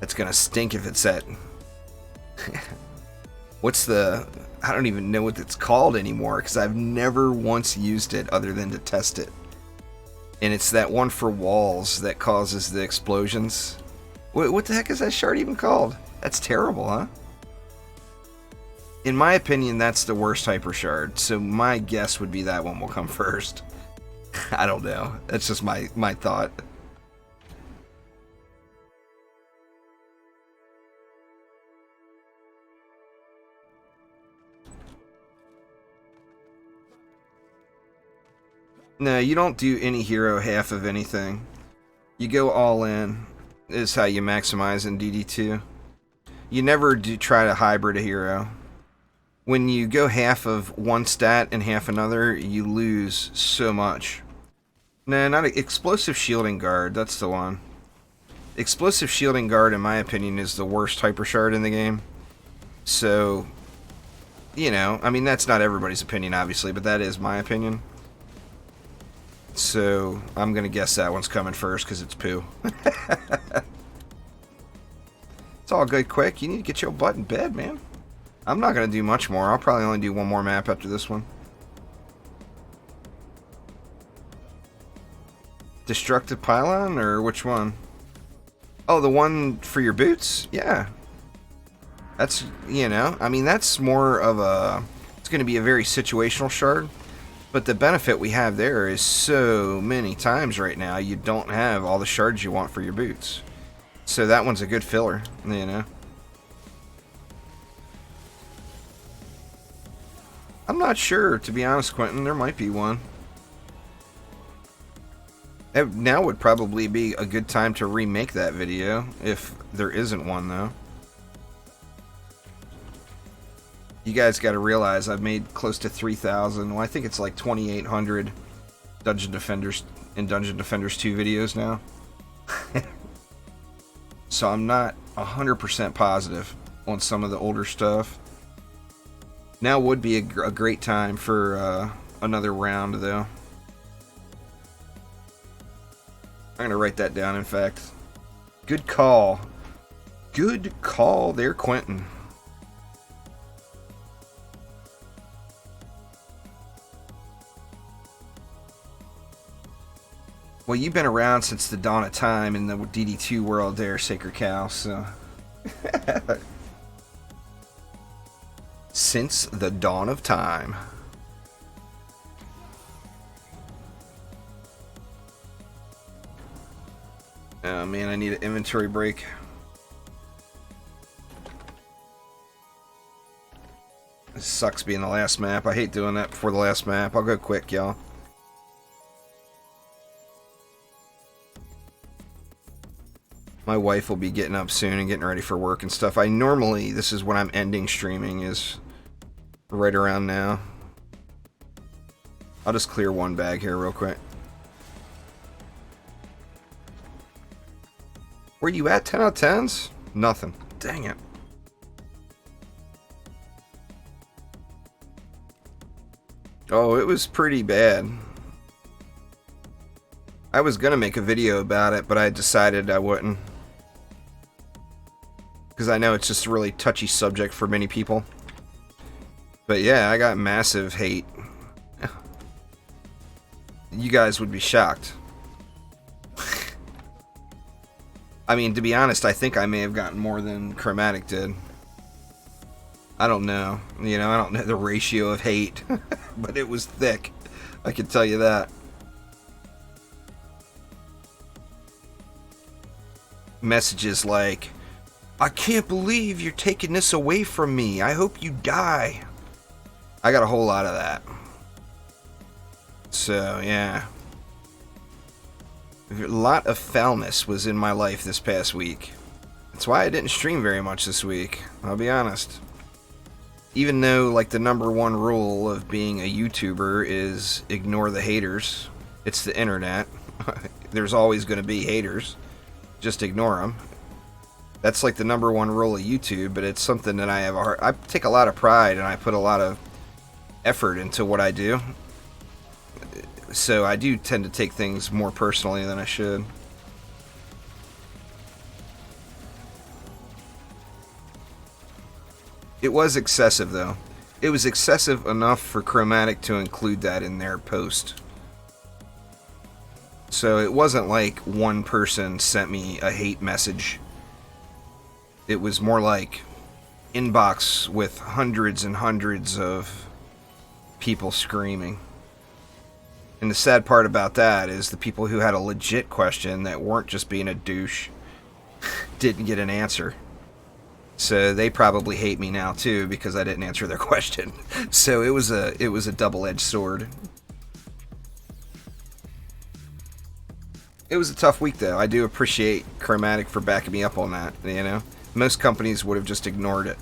That's gonna stink if it's at... What's the... I don't even know what it's called anymore, because I've never once used it other than to test it. And it's that one for walls that causes the explosions. What the heck is that shard even called? That's terrible, huh? In my opinion, that's the worst hyper shard, so my guess would be that one will come first. I don't know. That's just my thought. No, you don't do any hero half of anything. You go all in, is how you maximize in DD2. You never do try to hybrid a hero. When you go half of one stat and half another, you lose so much. No, not Explosive Shielding Guard, that's the one. Explosive Shielding Guard, in my opinion, is the worst hyper shard in the game. So, you know, I mean, that's not everybody's opinion, obviously, but that is my opinion. So, I'm going to guess that one's coming first because it's poo. It's all good, quick. You need to get your butt in bed, man. I'm not going to do much more. I'll probably only do one more map after this one. Destructive Pylon, or which one? Oh, the one for your boots? Yeah. That's, you know, I mean, that's more of a, it's going to be a very situational shard. But the benefit we have there is so many times right now you don't have all the shards you want for your boots. So that one's a good filler, you know. I'm not sure, to be honest, Quentin. There might be one. Now would probably be a good time to remake that video, if there isn't one, though. You guys got to realize I've made close to 3,000. Well, I think it's like 2,800 Dungeon Defenders in Dungeon Defenders 2 videos now. So I'm not 100% positive on some of the older stuff. Now would be a great time for another round, though. I'm going to write that down, in fact. Good call. Good call there, Quentin. Well, you've been around since the dawn of time in the DD2 world there, Sacred Cow, so... Since the dawn of time. Oh man, I need an inventory break. This sucks being the last map. I hate doing that before the last map. I'll go quick, y'all. My wife will be getting up soon and getting ready for work and stuff. This is when I'm ending streaming, is right around now. I'll just clear one bag here real quick. Where you at? 10 out of 10s? Nothing. Dang it. Oh, it was pretty bad. I was gonna make a video about it, but I decided I wouldn't. Because I know it's just a really touchy subject for many people. But yeah, I got massive hate. You guys would be shocked. I mean, to be honest, I think I may have gotten more than Chromatic did. I don't know. You know, I don't know the ratio of hate. But it was thick. I can tell you that. Messages like, I can't believe you're taking this away from me. I hope you die. I got a whole lot of that. So, yeah. A lot of foulness was in my life this past week. That's why I didn't stream very much this week. I'll be honest. Even though, like, the #1 rule of being a YouTuber is ignore the haters. It's the internet. There's always going to be haters. Just ignore them. That's like the #1 rule of YouTube, but it's something that I take a lot of pride and I put a lot of effort into what I do. So I do tend to take things more personally than I should. It was excessive, though. It was excessive enough for Chromatic to include that in their post. So it wasn't like one person sent me a hate message. It was more like inbox with hundreds and hundreds of people screaming. And the sad part about that is the people who had a legit question that weren't just being a douche didn't get an answer. So they probably hate me now too because I didn't answer their question. So it was a double-edged sword. It was a tough week though. I do appreciate Chromatic for backing me up on that, you know. Most companies would have just ignored it.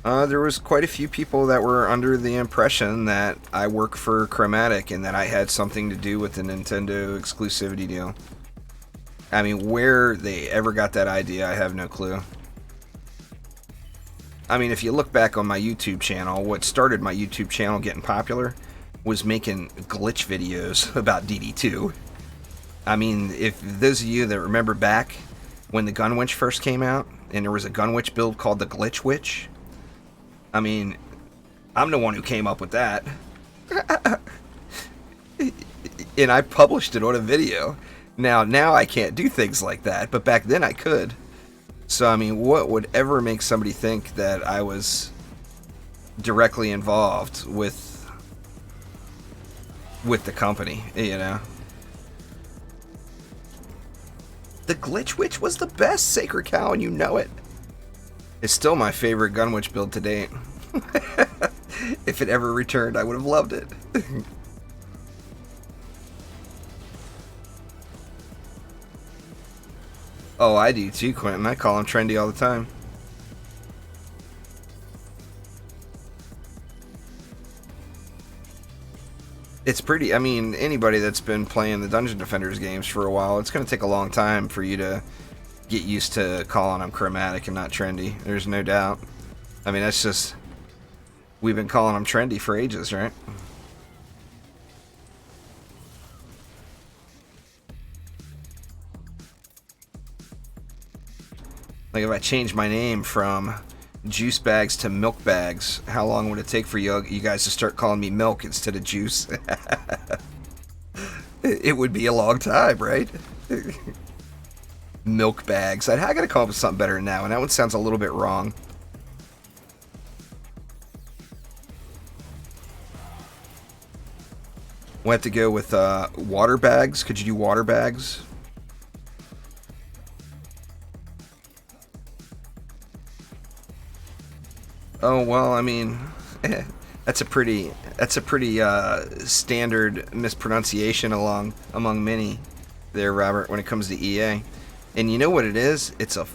There was quite a few people that were under the impression that I work for Chromatic and that I had something to do with the Nintendo exclusivity deal. I mean, where they ever got that idea, I have no clue. I mean, if you look back on my YouTube channel, what started my YouTube channel getting popular was making glitch videos about DD2. I mean, if those of you that remember back when the Gun Winch first came out, and there was a Gun Winch build called the Glitch Witch, I mean, I'm the one who came up with that. And I published it on a video. Now I can't do things like that, but back then I could. So, I mean, what would ever make somebody think that I was directly involved with the company, you know? The Glitch Witch was the best, Sacred Cow, and you know it. It's still my favorite Gunwitch build to date. If it ever returned, I would have loved it. Oh, I do too, Quentin. I call him trendy all the time. It's pretty, I mean, anybody that's been playing the Dungeon Defenders games for a while, it's going to take a long time for you to get used to calling them chromatic and not trendy. There's no doubt. I mean, that's just, we've been calling them trendy for ages, right? Like if I change my name from Juice Bags to Milk Bags, how long would it take for you guys to start calling me Milk instead of Juice? It would be a long time, right? Milk Bags. I gotta come up with something better than that one. That one sounds a little bit wrong. We'll have to go with water bags. Could you do water bags? Oh well, I mean, that's a pretty standard mispronunciation among many there, Robert, when it comes to EA. And you know what it is? It's a,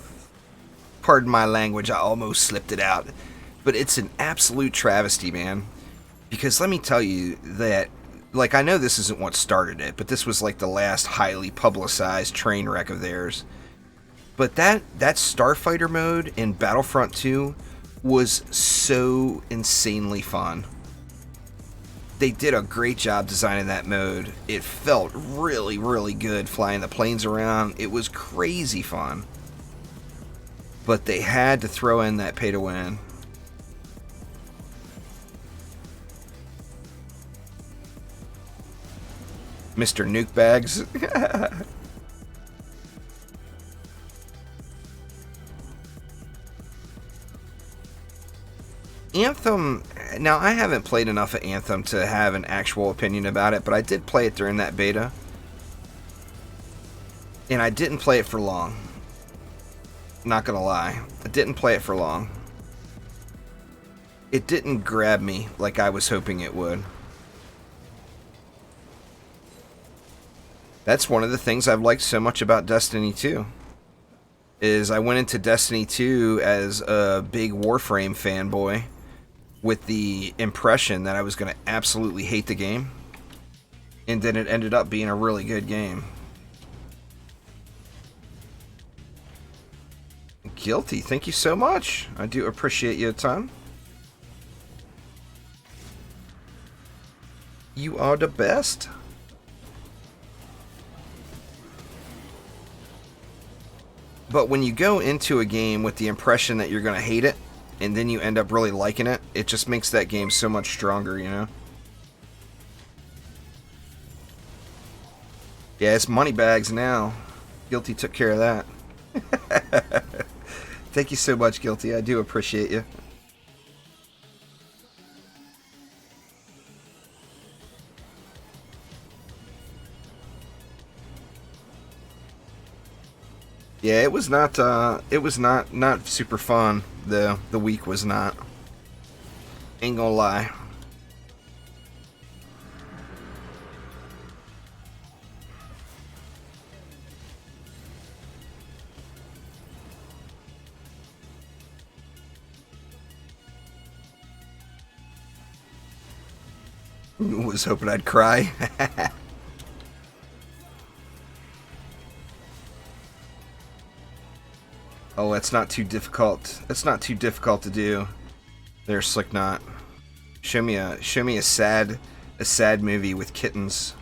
pardon my language, I almost slipped it out, but it's an absolute travesty, man. Because let me tell you that, like, I know this isn't what started it, but this was like the last highly publicized train wreck of theirs. But that Starfighter mode in Battlefront 2 was so insanely fun. They did a great job designing that mode. It felt really, really good flying the planes around. It was crazy fun. But they had to throw in that pay to win. Mr. Nuke Bags. Anthem, now I haven't played enough of Anthem to have an actual opinion about it, but I did play it during that beta. And I didn't play it for long. Not gonna lie. I didn't play it for long. It didn't grab me like I was hoping it would. That's one of the things I've liked so much about Destiny 2. Is I went into Destiny 2 as a big Warframe fanboy with the impression that I was going to absolutely hate the game, and then it ended up being a really good game. Guilty, thank you so much. I do appreciate you a ton. You are the best. But when you go into a game with the impression that you're going to hate it, and then you end up really liking it, it just makes that game so much stronger, you know? Yeah, it's money bags now. Guilty took care of that. Thank you so much, Guilty. I do appreciate you. Yeah, it was not super fun. The week was not. Ain't gonna lie. Was hoping I'd cry. Oh, that's not too difficult. That's not too difficult to do. There's Slicknot. Show me a sad movie with kittens.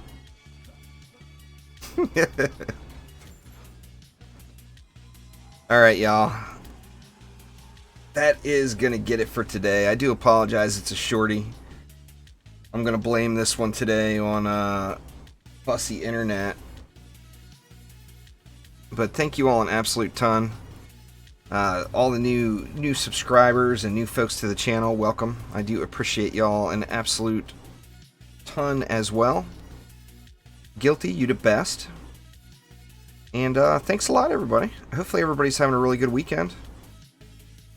All right, y'all. That is gonna get it for today. I do apologize. It's a shorty. I'm gonna blame this one today on fussy internet. but thank you all an absolute ton. All the new subscribers and new folks to the channel, welcome. I do appreciate y'all an absolute ton as well. Guilty, you the best. And thanks a lot, everybody. Hopefully everybody's having a really good weekend.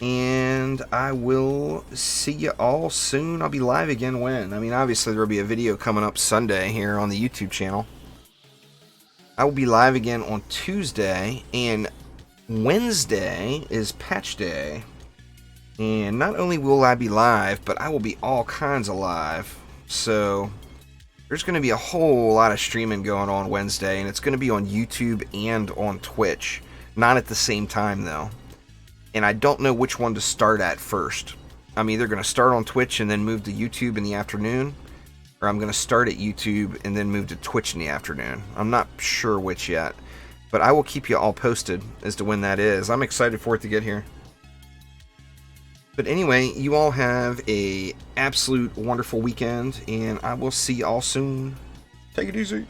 And I will see you all soon. I'll be live again when? I mean, obviously there will be a video coming up Sunday here on the YouTube channel. I will be live again on Tuesday, and Wednesday is patch day. And not only will I be live, but I will be all kinds of live. So there's going to be a whole lot of streaming going on Wednesday, and it's going to be on YouTube and on Twitch. Not at the same time, though. And I don't know which one to start at first. I'm either going to start on Twitch and then move to YouTube in the afternoon, or I'm going to start at YouTube and then move to Twitch in the afternoon. I'm not sure which yet, but I will keep you all posted as to when that is. I'm excited for it to get here. But anyway, you all have a absolute wonderful weekend, and I will see you all soon. Take it easy.